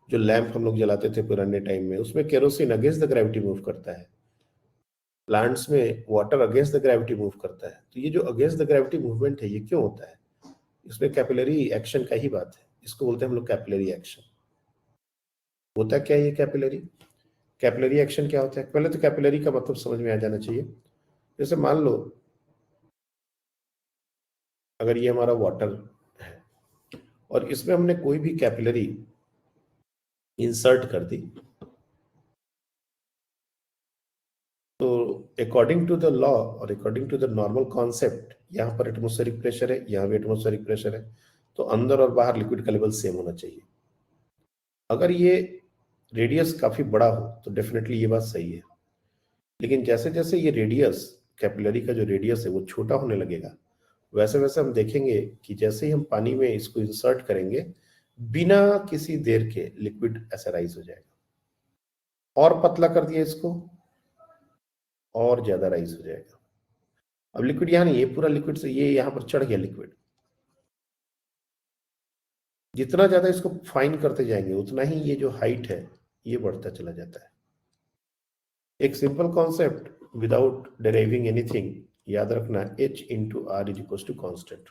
जो लैंप हम लोग जलाते थे पुराने टाइम में, उसमें kerosene against the gravity move करता है। प्लांट्स में water against the gravity move करता है। तो ये जो अगेंस्ट द ग्रेविटी मूवमेंट है, ये क्यों होता है? इसमें कैपिलरी एक्शन का ही बात है। इसको बोलते हैं हम लोग कैपिलरी एक्शन। होता क्या है ये कैपिलरी? कैपिलरी एक्शन क्या होता है? पहले तो कैपिलरी का मतलब समझ में आ जाना चाहिए। जैसे मान लो अगर ये हमारा वाटर है और इसमें हमने कोई भी कैपिलरी इंसर्ट कर दी, तो अकॉर्डिंग टू द लॉ और according to the normal concept, यहाँ पर एटमॉस्फेरिक प्रेशर है, यहाँ भी एटमॉस्फेरिक प्रेशर है, तो अंदर और बाहर लिक्विड का लेवल सेम होना चाहिए। अगर ये रेडियस काफी बड़ा हो तो डेफिनेटली ये बात सही है। लेकिन जैसे जैसे ये रेडियस, कैपिलरी का जो रेडियस है वो छोटा होने लगेगा, वैसे वैसे हम देखेंगे कि जैसे ही हम पानी में इसको इंसर्ट करेंगे, बिना किसी देर के लिक्विड ऐसा राइज हो जाएगा। और पतला कर दिया इसको, और ज्यादा राइज हो जाएगा। अब लिक्विड यहाँ नहीं, ये पूरा लिक्विड से ये यहाँ पर चढ़ गया लिक्विड। जितना ज्यादा इसको फाइन करते जाएंगे उतना ही ये जो हाइट है ये बढ़ता चला जाता है। एक simple concept without deriving anything याद रखना, H into R is equal to constant.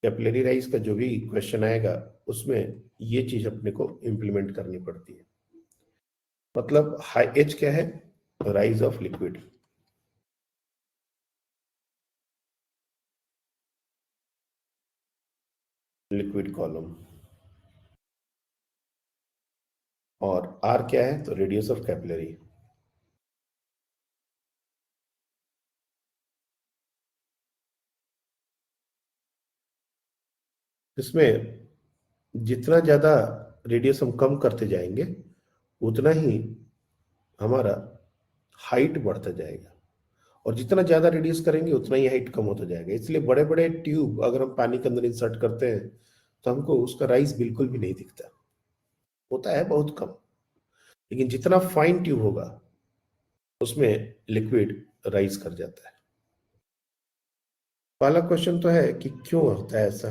Capillary rise का जो भी क्वेश्चन आएगा उसमें ये चीज अपने को इंप्लीमेंट करनी पड़ती है। मतलब हाई H क्या है? Rise of liquid. Liquid column. और R क्या है? तो रेडियस ऑफ कैपिलरी। इसमें जितना ज्यादा रेडियस हम कम करते जाएंगे उतना ही हमारा हाइट बढ़ता जाएगा, और जितना ज्यादा रेडियस करेंगे उतना ही हाइट कम होता जाएगा। इसलिए बड़े बड़े ट्यूब अगर हम पानी के अंदर इंसर्ट करते हैं तो हमको उसका राइज बिल्कुल भी नहीं दिखता, होता है बहुत कम। लेकिन जितना फाइन ट्यूब होगा उसमें लिक्विड राइज कर जाता है। पहला क्वेश्चन तो है कि क्यों होता है ऐसा?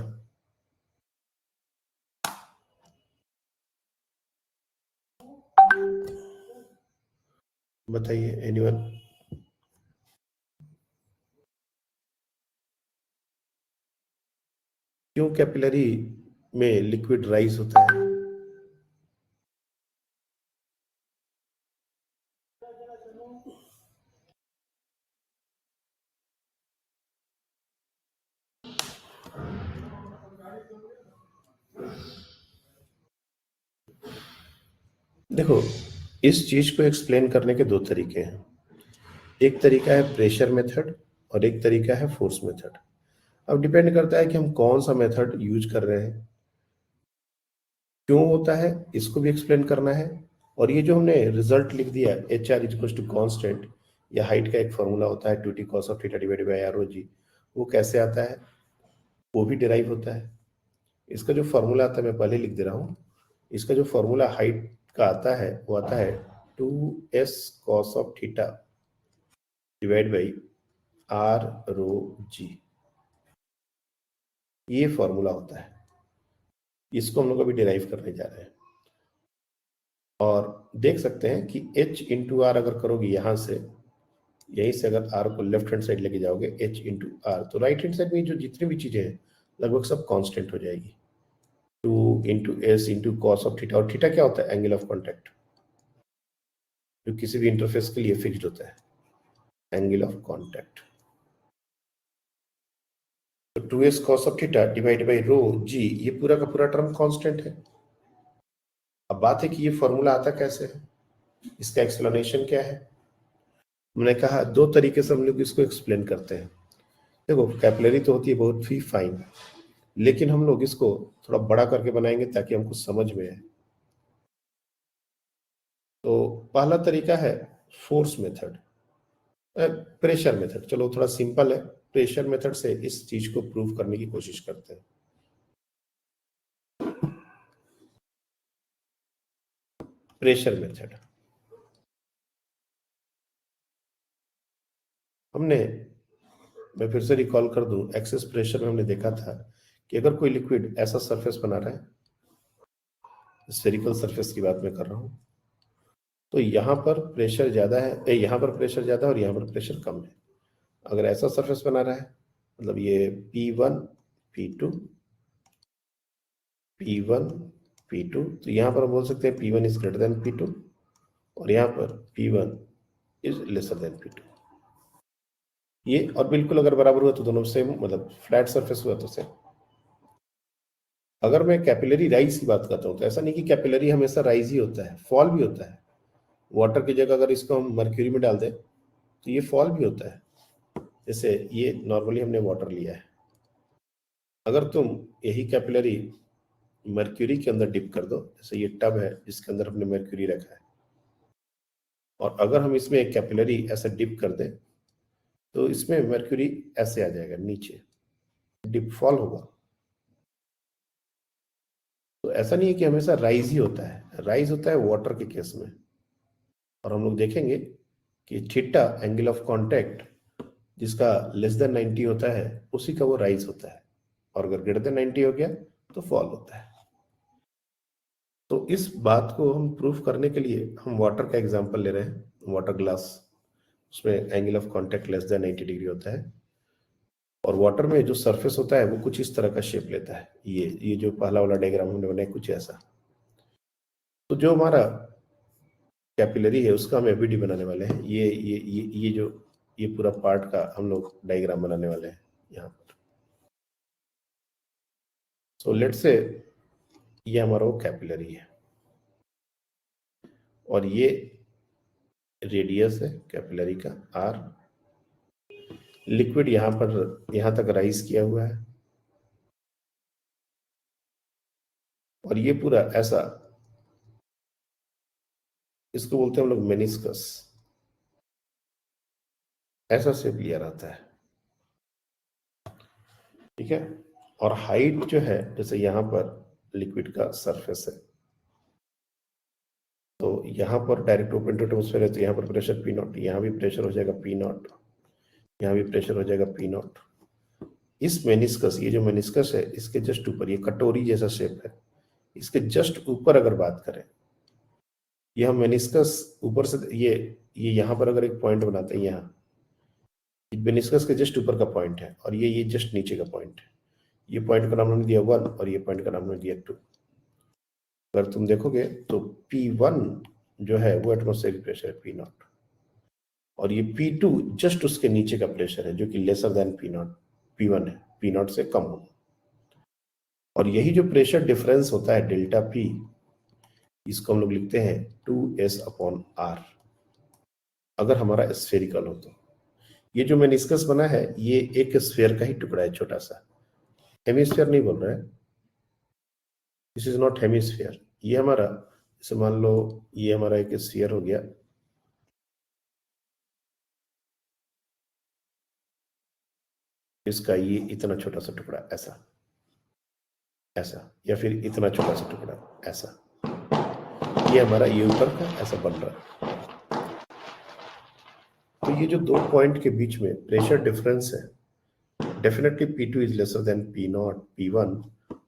बताइए एनीवन? क्यों कैपिलरी में लिक्विड राइज होता है? देखो, इस चीज को एक्सप्लेन करने के दो तरीके हैं। एक तरीका है प्रेशर मेथड और एक तरीका है फोर्स मेथड। अब डिपेंड करता है कि हम कौन सा मेथड यूज कर रहे हैं, क्यों होता है इसको भी एक्सप्लेन करना है। और ये जो हमने रिजल्ट लिख दिया h r is to constant, या हाइट का एक फॉर्मूला होता है 2t cos of theta divided by r o g, वो कैसे आता है वो भी डिराइव होता है। इसका जो फॉर्मूला आता है मैं पहले लिख दे रहा हूँ। इसका जो फॉर्मूला हाइट का आता है वो आता है 2s cos of theta divide by r rho g, ये फॉर्मूला होता है। इसको हम लोग अभी डिराइव करने जा रहे हैं। और देख सकते हैं कि h इंटू आर अगर करोगे यहां से, यहीं से अगर r को लेफ्ट हैंड साइड लेके जाओगे h इंटू आर, तो राइट हैंड साइड में जो जितनी भी चीजें हैं लगभग सब कांस्टेंट हो जाएगी। 2 into S into cos of theta, और थीटा क्या होता है? एंगल ऑफ कॉन्टैक्ट, जो किसी भी इंटरफेस के लिए फिक्स्ड होता है, एंगल ऑफ कॉन्टैक्ट। तो 2s cos of theta divide by rho g, ये पूरा का पूरा टर्म कांस्टेंट है। अब बात है कि ये फॉर्मूला आता कैसे है, इसका एक्सप्लेनेशन क्या है। मैंने कहा दो तरीके से हम लोग इसको एक्सप्लेन करते हैं। देखो, कैपिलरी तो होती है बहुत ही फाइन, लेकिन हम लोग इसको थोड़ा बड़ा करके बनाएंगे ताकि हमको समझ में आए। तो पहला तरीका है फोर्स मेथड, प्रेशर मेथड। चलो थोड़ा सिंपल है, प्रेशर मेथड से इस चीज को प्रूव करने की कोशिश करते हैं। प्रेशर मेथड हमने, मैं फिर से रिकॉल कर दूं, एक्सेस प्रेशर में हमने देखा था कि अगर कोई लिक्विड ऐसा सरफेस बना रहा है स्फेरिकल सरफेस की बात मैं कर रहा हूं, तो यहाँ पर प्रेशर ज्यादा है, यहाँ पर प्रेशर ज्यादा है और यहाँ पर प्रेशर कम है। अगर ऐसा सरफेस बना रहा है, मतलब ये P1 P2 P1 P2, तो यहाँ पर हम बोल सकते हैं P1 is greater than P2 और यहाँ पर P1 is lesser than P2। ये और बिल्कुल अगर बराबर हुआ तो दोनों सेम, मतलब फ्लैट सरफेस हुआ तो सेम। अगर मैं कैपिलरी राइज की बात करता हूँ तो ऐसा नहीं कि कैपिलरी हमेशा राइज ही होता है, फॉल भी होता है। वाटर की जगह अगर इसको हम मर्क्यूरी में डाल दें तो ये फॉल भी होता है। जैसे ये नॉर्मली हमने वाटर लिया है, अगर तुम यही कैपिलरी मर्क्यूरी के अंदर डिप कर दो, जैसे ये टब है जिसके अंदर हमने मर्क्यूरी रखा है, और अगर हम इसमें एक कैपिलरी ऐसा डिप कर दें तो इसमें मर्क्यूरी ऐसे आ जाएगा नीचे, डिप फॉल होगा। तो ऐसा नहीं है कि हमेशा राइज ही होता है, राइज होता है वाटर के केस में। और हम लोग देखेंगे कि थीटा एंगल ऑफ कांटेक्ट जिसका लेस देन 90 होता है उसी का वो राइज होता है, और अगर ग्रेटर देन 90 हो गया तो फॉल होता है। तो इस बात को हम प्रूफ करने के लिए हम वाटर का एग्जांपल ले रहे हैं, वाटर ग्लास, उसमें angle of contact less than 90 degree होता है, और वाटर में जो सरफेस होता है वो कुछ इस तरह का शेप लेता है। ये जो पहला वाला डायग्राम हमने बनाया कुछ ऐसा। तो जो हमारा कैपिलरी है उसका हम एबीडी बनाने वाले हैं। ये पूरा पार्ट का हम लोग डायग्राम बनाने वाले हैं यहाँ पर। सो लेट्स से ये हमारा वो कैपिलरी है और ये रेडियस है कैपिलरी का R। लिक्विड यहाँ पर यहाँ तक राइज किया हुआ है और ये पूरा ऐसा, इसको बोलते हैं हम लोग मेनिस्कस, ऐसा शेप लिया रहता है, ठीक है। और हाइट जो है, जैसे यहाँ पर लिक्विड का सरफेस है तो यहाँ पर डायरेक्ट ओपन टू एटमॉस्फेयर है तो यहाँ पर प्रेशर P0, यहाँ भी प्रेशर हो जाएगा P0, यहाँ भी प्रेशर हो जाएगा P0। इस मेनिस्कस, ये जो मेनिस्कस है इसके जस्ट ऊपर, ये कटोरी जैसा शेप है, इसके जस्ट ऊपर अगर बात करें, यह मेनिस्कस ऊपर से ये यहाँ पर अगर एक पॉइंट बनाते हैं, यहाँ मेनिस्कस के जस्ट ऊपर का पॉइंट है और ये जस्ट नीचे का पॉइंट है। ये पॉइंट का नाम हमने दिया 1 और ये पॉइंट का नाम हमने दिया 2। अगर तुम देखोगे तो P1 जो है वो एटमॉस्फेरिक प्रेशर है P0, और ये P2 जस्ट उसके नीचे का प्रेशर है जो कि लेसर देन P1 है, P0 से कम होगा। और यही जो प्रेशर डिफरेंस होता है डेल्टा P, इसको हम लोग लिखते हैं 2S/R अगर हमारा स्फेरिकल हो तो। ये जो मेनिस्कस बना है ये एक स्फीयर का ही टुकड़ा है, छोटा सा, हेमिस्फीयर नहीं बोल रहा है, दिस इज नॉट हेमिस्फीयर। ये हमारा, जैसे मान लो ये हमारा एक स्फीयर हो गया, इसका ये इतना छोटा सा टुकड़ा ऐसा ऐसा, या फिर इतना छोटा सा टुकड़ा ऐसा, ये हमारा ये ऊपर का ऐसा बन रहा है। तो ये जो दो पॉइंट के बीच में प्रेशर डिफरेंस है, definitely P2 is lesser than P0 P1,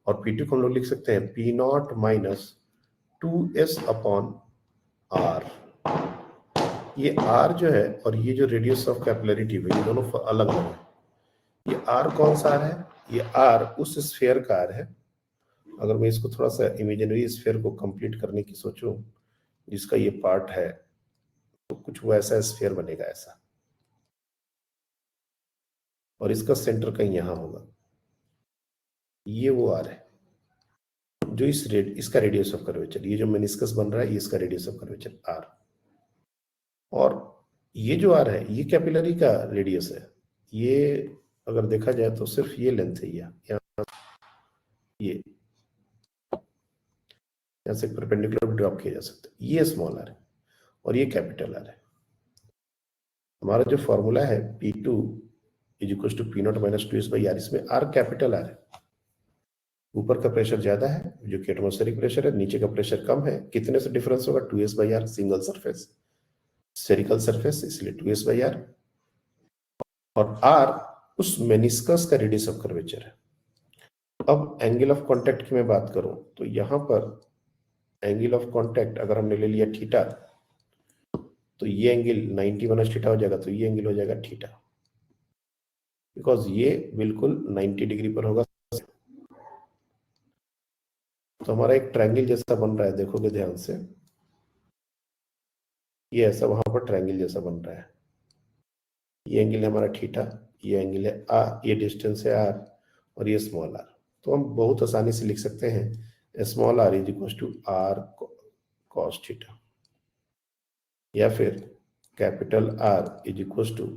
और P2 को हम लोग लिख सकते हैं P0 माइनस 2S/R। ये R जो है और ये जो रेडियस ऑफ कैपिलरी ट्यूब है, ये दोनों अलग अलग है। ये R कौन सा R है? ये R उस स्फीयर का R है। अगर मैं इसको थोड़ा सा इमेजिनरी स्फीयर को कंप्लीट करने की सोचूं, जिसका ये पार्ट है, तो कुछ वैसा स्फीयर बनेगा ऐसा, और इसका सेंटर कहीं यहां होगा। ये वो R है जो इसका रेडियस ऑफ कर्वेचर, ये जो मेनिस्कस बन रहा है ये इसका रेडियस ऑफ कर्वेचर R, और ये जो R है ये कैपिलरी का रेडियस है। ये अगर देखा जाए तो सिर्फ ये लेंथ है, ये यहाँ से परपेंडिकुलर भी ड्रॉप किया जा सकता है। ये स्मॉल R है और ये कैपिटल R है। हमारा जो फॉर्मूला है P2 is equal to P0 minus 2S/R, इसमें R कैपिटल R है। ऊपर का प्रेशर ज्यादा है जो कि एटमॉस्फेरिक प्रेशर है, नीचे का प्रेशर कम है। कितने से डिफरेंस होगा? 2S/R, single surface, spherical surface, इसलिए 2S/R, और R उस मेनिस्कस का रेडियस ऑफ कर्वेचर है। अब एंगल ऑफ कांटेक्ट की मैं बात करूं तो यहां पर एंगल ऑफ कांटेक्ट अगर हमने ले लिया थीटा, तो ये एंगल 90 माइनस थीटा हो जाएगा, तो ये एंगल हो जाएगा थीटा, बिकॉज ये बिल्कुल 90 डिग्री पर होगा। तो हमारा एक ट्रायंगल जैसा बन रहा है, देखोगे ध्यान से, ये ऐसा वहां पर ट्रायंगल जैसा बन रहा है। ये एंगल है हमारा थीटा, ये एंगल है आर, ये डिस्टेंस है आर, और ये स्मॉल आर। तो हम बहुत आसानी से लिख सकते हैं small R is equal to R cos theta, या फिर capital R is equal to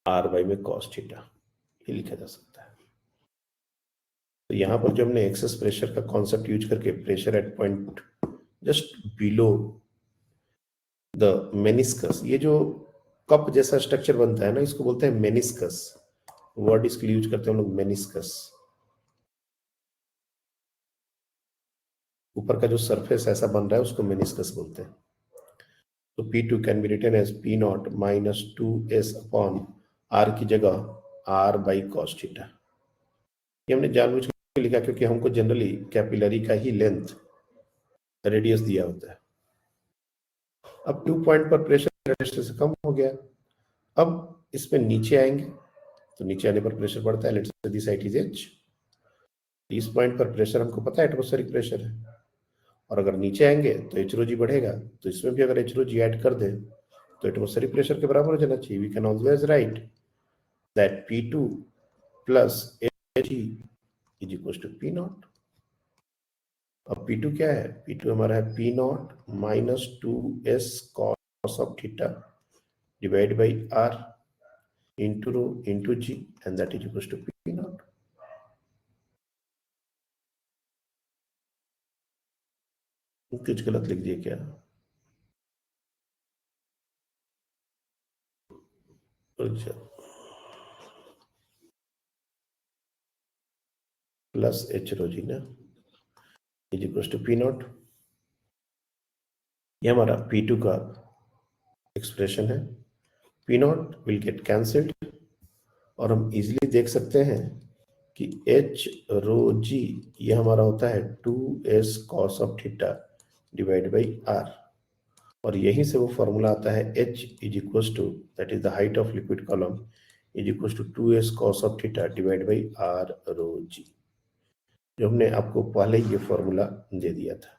R by में कॉस थीटा, ये लिखा जा सकता है। तो यहाँ पर जो हमने एक्सेस प्रेशर का कॉन्सेप्ट यूज करके pressure at point just below the meniscus, ये जो कप जैसा स्ट्रक्चर बनता है ना, इसको बोलते हैं मेनिस्कस। वर्ड इसके लिए यूज करते हैं हम लोग, मेनिस्कस। ऊपर का जो सरफेस ऐसा बन रहा है उसको मेनिस्कस बोलते हैं। तो P2 can be written as P naught minus 2s upon R की जगह R बाई कॉस थीटा। ये हमने जानबूझ के लिखा क्योंकि हमको जनरली कैपिलरी का ही लेंथ रेडियस दिया होता है। अब 2 पॉइंट पर प्रेशर रजिस्टर से कम हो गया। अब इसमें नीचे आएंगे तो नीचे आने पर प्रेशर बढ़ता है, let's say this side is H। इस पॉइंट पर प्रेशर हमको पता है एटमॉस्फेरिक प्रेशर है, और अगर नीचे आएंगे तो एच रो जी बढ़ेगा, तो इसमें भी अगर एच रो जी ऐड कर दें तो एटमॉस्फेरिक प्रेशर के बराबर हो जाना चाहिए। We can always write that P2 plus H is equal to P naught. अब P2 क्या है? P2 हमारा है P naught minus 2s cos of theta divide by R into rho into G, and that is equals to P naught. कुछ गलत लिख दिया क्या? अच्छा, प्लस एच रो जी ना is equal to P naught. ये हमारा P2 का एक्सप्रेशन है। P naught will get cancelled, और हम इजीली देख सकते हैं कि एच रो जी ये हमारा होता है 2s cos of theta divide by r, और यहीं से वो फॉर्मूला आता है H is equal to, that is the height of liquid column, is equal to 2s cos of theta divide by r rho g, जो हमने आपको पहले ये फॉर्मूला दे दिया था।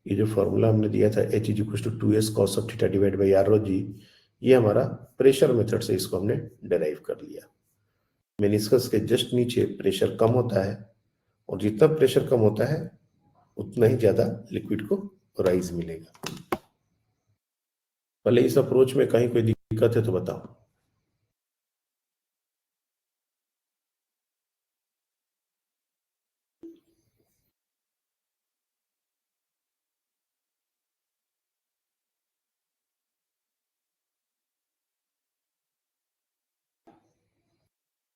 ये जो फॉर्मूला हमने दिया था H is equal to 2s cos of theta divide by r rho g, ये हमारा प्रेशर मेथड से इसको हमने डेराइव कर लिया। मेनिस्कस के जस्ट नीचे प्रेशर कम होता है, और जितना प्रेशर कम होता है उतना ही ज्यादा लिक्विड को राइज मिलेगा। पहले इस अप्रोच में कहीं कोई दिक्कत है तो बताओ।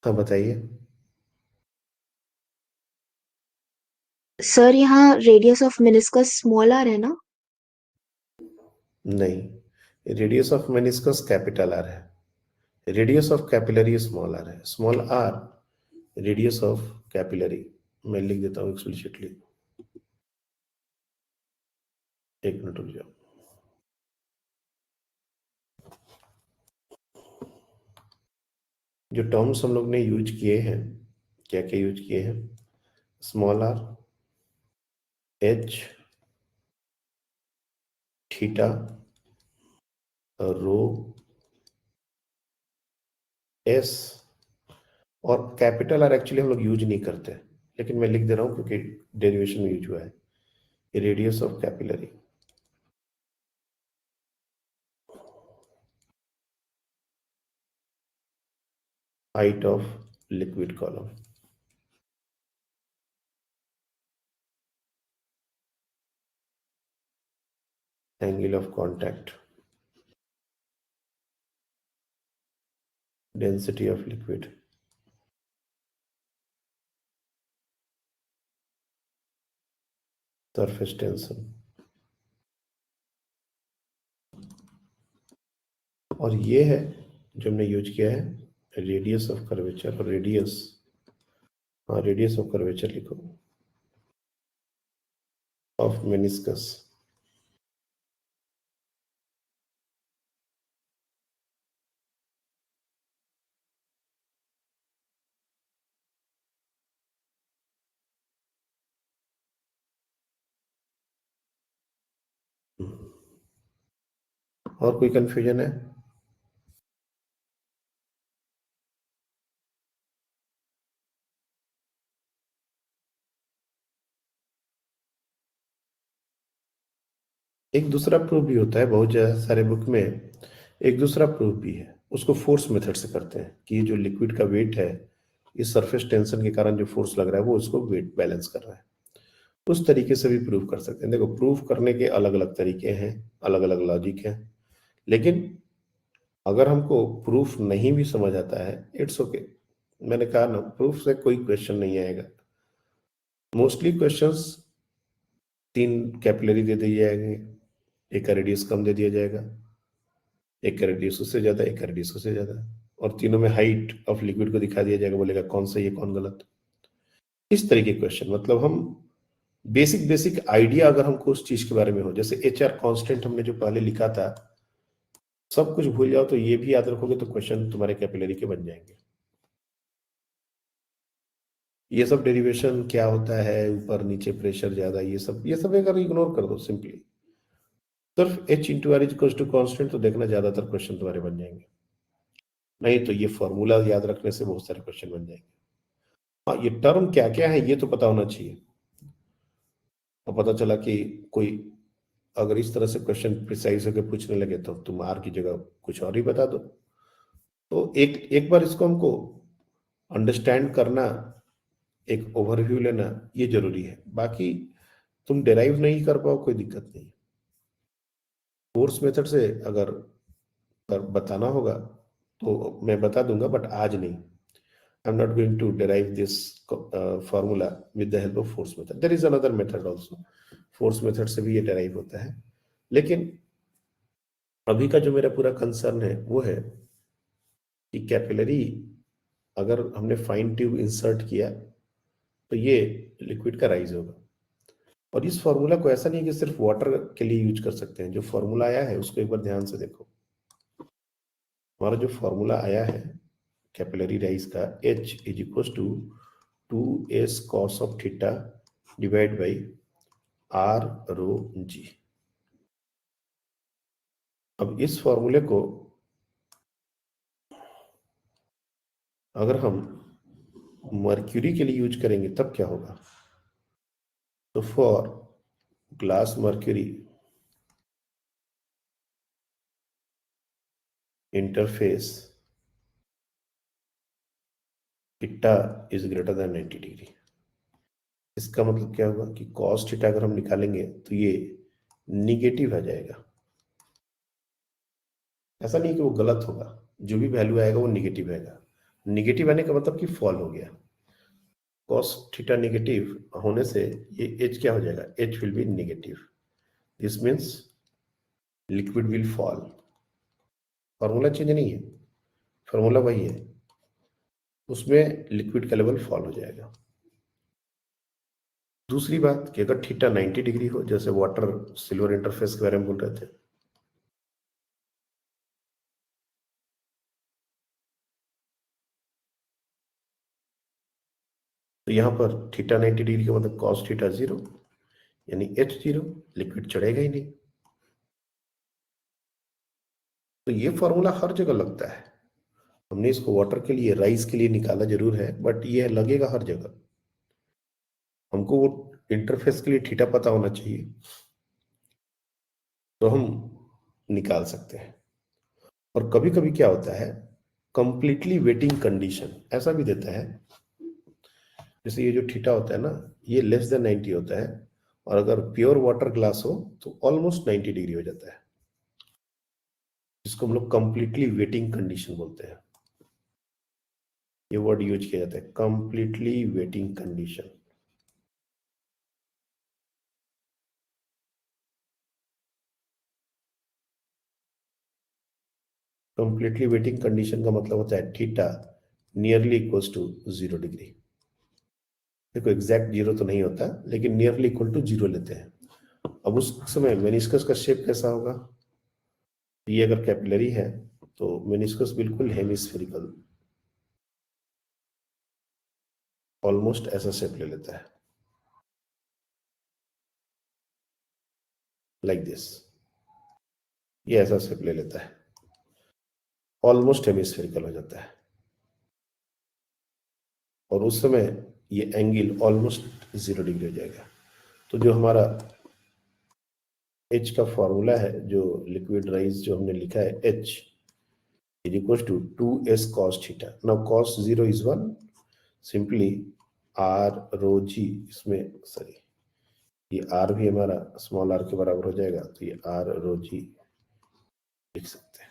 हाँ बताइए। सर यहाँ radius of meniscus small r है ना? नहीं, radius of meniscus capital R है, radius of capillary small r है। Small r radius of capillary, मैं लिख देता हूँ एक्सप्लिसिटली, एक मिनट रुक जाओ। जो टर्म्स हम लोग ने यूज किए हैं, क्या क्या यूज किए हैं? Small R, H, theta, rho, S, और कैपिटल आर एक्चुअली हम लोग यूज नहीं करते, लेकिन मैं लिख दे रहा हूं क्योंकि डेरिवेशन में यूज हुआ है। Radius of capillary, height of liquid column, angle of contact, density of liquid, surface tension, और ये है जो हमने यूज किया है रेडियस ऑफ कर्वेचर, और रेडियस, हाँ रेडियस ऑफ कर्वेचर लिखो ऑफ मेनिस्कस। और कोई कंफ्यूजन है? एक दूसरा प्रूफ भी होता है, बहुत सारे बुक में एक दूसरा प्रूफ भी है, उसको फोर्स मेथड से करते हैं कि ये जो लिक्विड का वेट है, इस सरफेस टेंशन के कारण जो फोर्स लग रहा है वो उसको वेट बैलेंस कर रहा है। उस तरीके से भी प्रूफ कर सकते हैं। देखो प्रूफ करने के अलग अलग तरीके हैं, अलग अलग लॉजिक है, लेकिन अगर हमको प्रूफ नहीं भी समझ आता है इट्स ओके। मैंने कहा ना, प्रूफ से कोई क्वेश्चन नहीं आएगा। मोस्टली क्वेश्चंस 3 कैपिलरी दे दिए जाएंगे, एक का रेडियस कम दे दिया जाएगा, एक का रेडियस उससे ज्यादा, एक का रेडियस उससे ज्यादा, और तीनों में हाइट ऑफ लिक्विड को दिखा दिया जाएगा, बोलेगा कौन सही है कौन गलत। इस तरीके के क्वेश्चन, मतलब हम बेसिक बेसिक आइडिया अगर हमको उस चीज के बारे में हो, जैसे HR कांस्टेंट हमने जो पहले लिखा था, सब कुछ भूल जाओ तो ये भी याद रखोगे तो क्वेश्चन तुम्हारे कैपिलरी के बन जाएंगे। ये सब डेरिवेशन क्या होता है, ऊपर नीचे प्रेशर ज्यादा, ये सब अगर इग्नोर कर दो, सिंपली सिर्फ H into R is to constant, तो देखना ज्यादातर क्वेश्चन तुम्हारे बन जाएंगे। नहीं तो ये फॉर्मूला याद रखने से बहुत सारे क्वेश्चन बन जाएंगे। हाँ, ये टर्म क्या क्या है ये तो पता होना चाहिए। और पता चला कि कोई अगर इस तरह से क्वेश्चन प्रिसाइज होकर पूछने लगे तो तुम आर की जगह कुछ और ही बता दो। तो एक बार इसको हमको अंडरस्टैंड करना, एक ओवरव्यू लेना, ये जरूरी है। बाकी तुम डिराइव नहीं कर पाओ कोई दिक्कत नहीं। फोर्स मेथड से अगर बताना होगा तो मैं बता दूंगा, बट आज नहीं। I am not going to derive this formula with the help of force method. There is another method also, force method से भी ये डिराइव होता है। लेकिन अभी का जो मेरा पूरा कंसर्न है वो है कि कैपिलरी अगर हमने फाइन ट्यूब इंसर्ट किया तो ये लिक्विड का राइज होगा। और इस फॉर्मूला को ऐसा नहीं है कि सिर्फ वाटर के लिए यूज कर सकते हैं। जो फॉर्मूला आया है उसको एक बार ध्यान से देखो। हमारा जो फॉर्मूला आया है कैपिलरी राइज का, H is equal to 2s cos of theta divide by r rho g। अब इस फॉर्मूले को अगर हम मर्क्यूरी के लिए यूज करेंगे तब क्या होगा? तो for glass mercury interface theta is greater than 90 degree. इसका मतलब क्या होगा कि cos थीटा अगर हम निकालेंगे तो ये निगेटिव आ जाएगा। ऐसा नहीं कि वो गलत होगा, जो भी वैल्यू आएगा वो निगेटिव आएगा। निगेटिव आने का मतलब कि फॉल हो गया। cos थीटा निगेटिव होने से ये H क्या हो जाएगा? H will be negative. This means liquid will fall. Formula change नहीं है, फॉर्मूला वही है, उसमें लिक्विड का लेवल फॉल हो जाएगा। दूसरी बात कि अगर थीटा 90 डिग्री हो, जैसे वाटर सिल्वर इंटरफेस के बारे में बोल रहे थे, तो यहां पर थीटा 90 डिग्री का मतलब cos थीटा 0, यानी H 0, लिक्विड चढ़ेगा ही नहीं। तो ये फॉर्मूला हर जगह लगता है। हमने इसको वाटर के लिए, राइस के लिए निकाला जरूर है, बट ये लगेगा हर जगह। हमको वो इंटरफेस के लिए थीटा पता होना चाहिए तो हम निकाल सकते हैं। और कभी कभी क्या होता है, कंप्लीटली वेटिंग कंडीशन ऐसा भी देता है। जैसे ये जो थीटा होता है ना, ये लेस देन 90 होता है, और अगर प्योर वाटर ग्लास हो तो ऑलमोस्ट 90 डिग्री हो जाता है। इसको हम लोग कंप्लीटली वेटिंग कंडीशन बोलते हैं। ये वर्ड यूज किया जाता है, completely wetting condition. Completely wetting condition का मतलब होता है theta nearly equals to 0 degree. देखो एग्जैक्ट 0 तो नहीं होता लेकिन नियरली इक्वल टू 0 लेते हैं। अब उस समय मेनिस्कस का शेप कैसा होगा? ये अगर कैपिलरी है तो मेनिस्कस बिल्कुल हेमिस्फेरिकल ऑलमोस्ट ऐसा शेप ले लेता है, लाइक दिस। ये ऐसा शेप ले लेता है, ऑलमोस्ट हेमिस्फेरिकल हो जाता है, और उस समय ये एंगल ऑलमोस्ट 0 डिग्री हो जाएगा। तो जो हमारा H का फॉर्मूला है, जो लिक्विड राइज जो हमने लिखा है H is equal to 2s cos theta. Now cos 0 is 1, simply r rho g, इसमें सॉरी ये r भी हमारा स्मॉल r के बराबर हो जाएगा, तो ये r रो g लिख सकते हैं।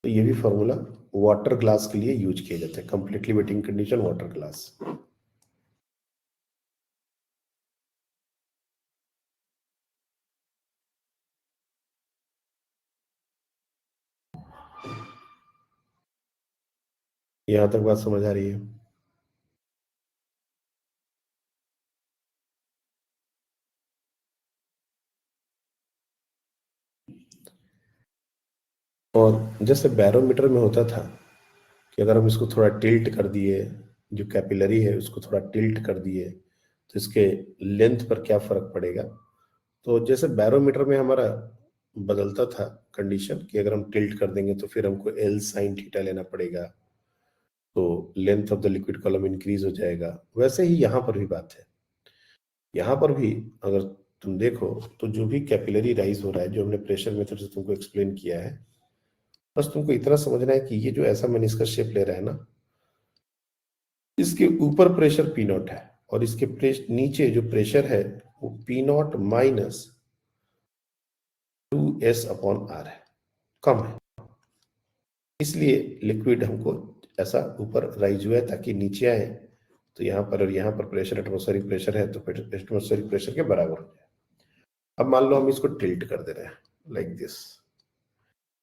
तो ये भी फॉर्मूला वाटर ग्लास के लिए यूज किया जाता है, completely wetting condition water glass. यहां तक बात समझ आ रही है? और जैसे बैरोमीटर में होता था कि अगर हम इसको थोड़ा टिल्ट कर दिए, जो कैपिलरी है उसको थोड़ा टिल्ट कर दिए, तो इसके लेंथ पर क्या फर्क पड़ेगा? तो जैसे बैरोमीटर में हमारा बदलता था कंडीशन कि अगर हम टिल्ट कर देंगे तो फिर हमको L sin थीटा लेना पड़ेगा, तो length of the liquid column increase हो जाएगा। वैसे ही यहाँ पर भी बात है। यहाँ पर भी अगर तुम देखो तो जो भी कैपिलरी राइज हो रहा है, जो हमने प्रेशर मेथड से तुमको एक्सप्लेन किया है, बस तुमको इतना समझना है कि ये जो ऐसा मेनिस्कस शेप ले रहा है ना, इसके ऊपर प्रेशर P नॉट है और इसके नीचे जो प्रेशर है वो P naught minus 2s upon r है, कम है। इसलिए लिक्विड हमको ऐसा ऊपर राइज हुआ है ताकि नीचे आए, तो यहाँ पर और यहाँ पर प्रेशर एटमॉस्फेरिक प्रेशर है, तो एटमॉस्फेरिक प्रेशर के बराबर हो जाए। अब मान लो हम इसको टिल्ट कर दे रहे हैं लाइक दिस,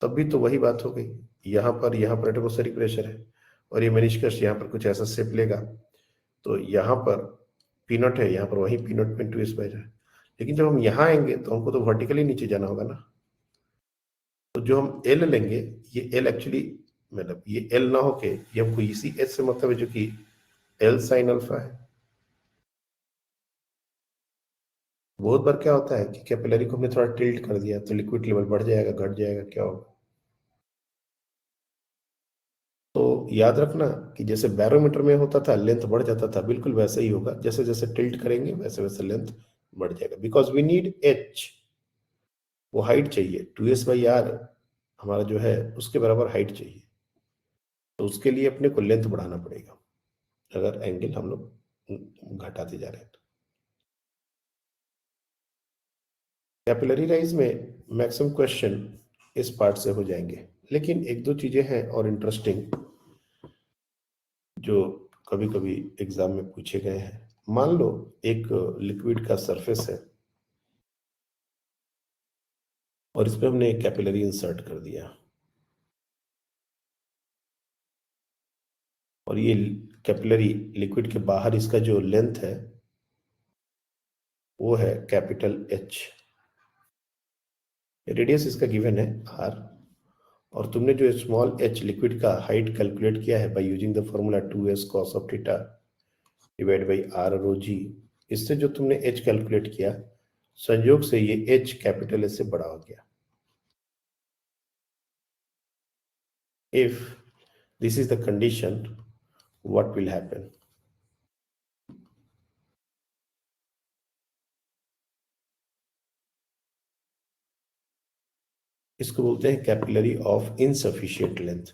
तब भी तो वही बात हो गई। यहाँ पर एटमॉस्फेरिक प्रेशर है और ये मेनिस्कस यहाँ पर कुछ ऐसा शेप लेगा, तो यहाँ पर P नॉट है, यहाँ पर वही P नॉट में 2s बाई है। लेकिन जब हम यहाँ आएंगे तो हमको तो वर्टिकली नीचे जाना होगा ना, तो जो हम L लेंगे, ये L एक्चुअली मतलब ये L ना होके ये हमको इसी H से मतलब है जो कि L sin अल्फा है। बहुत बार क्या होता है कि कैपिलरी को हमने थोड़ा टिल्ट कर दिया तो लिक्विड लेवल बढ़ जाएगा, घट जाएगा, क्या होगा? तो याद रखना कि जैसे बैरोमीटर में होता था लेंथ बढ़ जाता था, बिल्कुल वैसे ही होगा। जैसे जैसे टिल्ट करेंगे वैसे वैसे लेंथ बढ़ जाएगा, बिकॉज वी नीड H, वो हाइट चाहिए 2s बाई r हमारा जो है उसके बराबर हाइट चाहिए, तो उसके लिए अपने को लेंथ बढ़ाना पड़ेगा अगर एंगल हम लोग घटाते जा रहे हैं। तो कैपिलरी राइज में मैक्सिमम क्वेश्चन इस पार्ट से हो जाएंगे, लेकिन एक दो चीजें हैं और इंटरेस्टिंग जो कभी कभी एग्जाम में पूछे गए हैं। मान लो एक लिक्विड का सरफेस है और इसमें हमने एक कैपिलरी इंसर्ट कर दिया, और ये कैपिलरी लिक्विड के बाहर इसका जो लेंथ है वो है कैपिटल H, रेडियस इसका गिवन है r, और तुमने जो स्मॉल h लिक्विड का हाइट कैलकुलेट किया है by using the formula 2s cos of theta divide by r rho g, इससे जो तुमने h कैलकुलेट किया, संयोग से ये h कैपिटल S से बड़ा हो गया। If this is the condition, what will happen? इसको बोलते हैं कैपिलरी ऑफ इनसफिशिएंट लेंथ।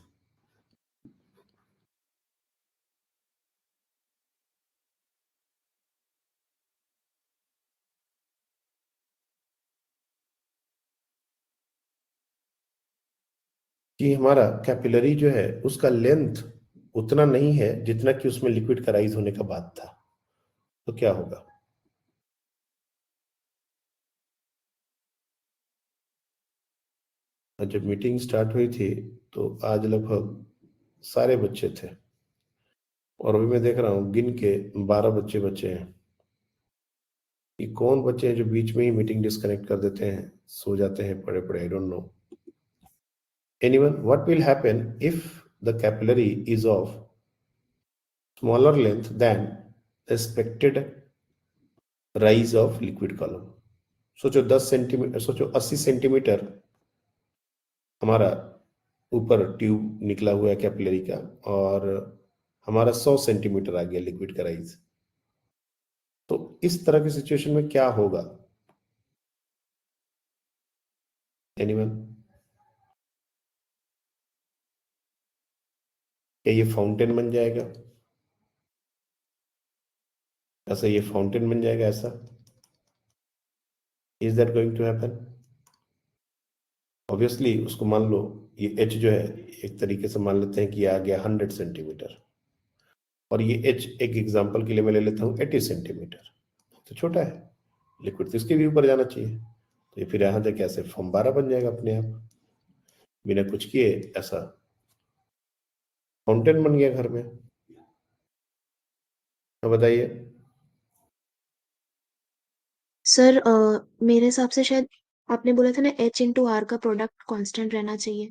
कि हमारा कैपिलरी जो है उसका लेंथ उतना नहीं है जितना कि उसमें लिक्विड का राइज होने का बात था, तो क्या होगा? जब मीटिंग स्टार्ट हुई थी तो आज लगभग सारे बच्चे थे, और अभी मैं देख रहा हूँ गिन के 12 बच्चे बचे हैं। कि कौन बच्चे हैं जो बीच में ही मीटिंग डिस्कनेक्ट कर देते हैं, सो जाते हैं पड़े पड़े, I don't know. Anyone, what will happen if the capillary is of smaller length than the expected rise of liquid column? सोचो 10 सेंटीमीटर, सोचो 80 सेंटीमीटर हमारा ऊपर ट्यूब निकला हुआ है कैपिलरी का, और हमारा 100 सेंटीमीटर आ गया लिक्विड का राइज। तो इस तरह की सिचुएशन में क्या होगा? एनीवन? क्या ये फाउंटेन बन जाएगा? ऐसा ये फाउंटेन बन जाएगा ऐसा? Is that going to happen? Obviously उसको मान लो ये एच जो है, एक तरीके से मान लेते हैं कि ये आ गया 100 सेंटीमीटर, और ये एच एक एग्जांपल के लिए मैं ले लेता हूँ 80 सेंटीमीटर, तो छोटा है, लिक्विड तो इसके भी ऊपर जाना चाहिए। तो ये फिर यहाँ से कैसे फॉर्म 12 बन जाएगा अपने आप, बिना कुछ किए, ऐसा फाउंटेन बन गया घर में। अब बताइए। सर मेरे हिसाब से शायद आपने बोला था ना एच इंटू आर का प्रोडक्ट कांस्टेंट रहना चाहिए,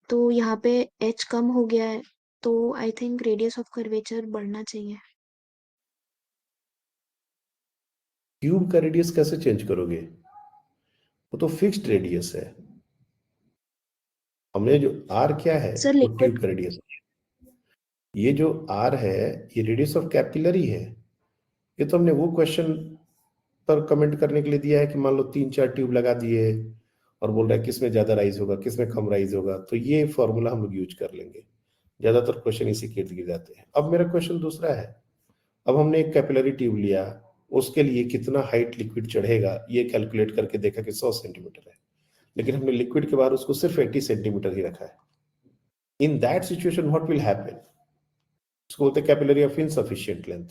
तो यहाँ पे एच कम हो गया है, तो I think radius of curvature बढ़ना चाहिए। ट्यूब का रेडियस कैसे चेंज करोगे? वो तो फिक्स्ड रेडियस है। हमने जो आर क्या है, सर वो लिक्विड ट्यूब का रेडियस। ये जो आर है ये रेडियस ऑफ कैपिलरी है। ये तो हमने वो क्वेश्चन पर कमेंट करने के लिए दिया है कि मान लो 3-4 ट्यूब लगा दिए और बोल रहा है किस में ज्यादा राइज होगा, किस में कम राइज होगा, तो ये फॉर्मूला हम लोग यूज कर लेंगे। ज्यादातर क्वेश्चन इसी के इर्द गिर्द जाते हैं। अब मेरा क्वेश्चन दूसरा है। अब हमने एक कैपिलरी ट्यूब लिया, उसके लिए कितना हाइट लिक्विड चढ़ेगा ये कैलकुलेट करके देखा कि 100 सेंटीमीटर है, लेकिन हमने लिक्विड के बाहर उसको सिर्फ 80 सेंटीमीटर ही रखा है। In that situation what will happen? उसको बोलते हैं capillary of insufficient length.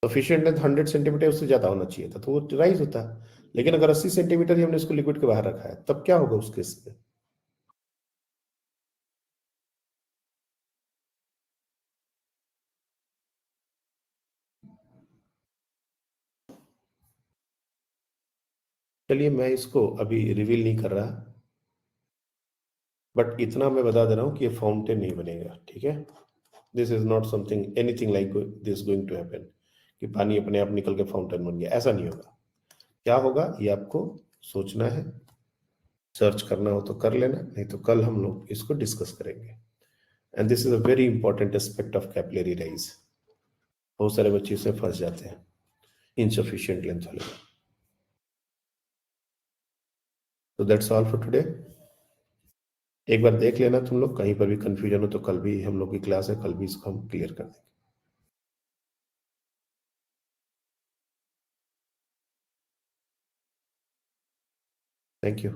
Sufficient length 100 centimetre, उससे ज्यादा होना चाहिए था, तो वो राइज होता। लेकिन अगर 80 सेंटीमीटर ही हमने उसको लिक्विड के बाहर रखा है, तब क्या होगा उस केस में? चलिए मैं इसको अभी रिवील नहीं कर रहा, बट इतना मैं बता दे रहा हूं कि ये फाउंटेन नहीं बनेगा, ठीक है? This is not something anything like this going to happen कि पानी अपने आप निकल के फाउंटेन बन गया, ऐसा नहीं होगा। क्या होगा ये आपको सोचना है, सर्च करना हो तो कर लेना, नहीं तो कल हम लोग इसको डिस्कस करेंगे। And this is a very important aspect of capillary rise. बहुत सारे बच्चे इसमें फंस जाते हैं इनसफिशिएंट लेंथ वाले। तो दैट्स ऑल फॉर टुडे। एक बार देख लेना तुम लोग, कहीं पर भी कंफ्यूजन हो तो कल भी हम लोग की क्लास है, कल भी इसको हम क्लियर कर देंगे। Thank you.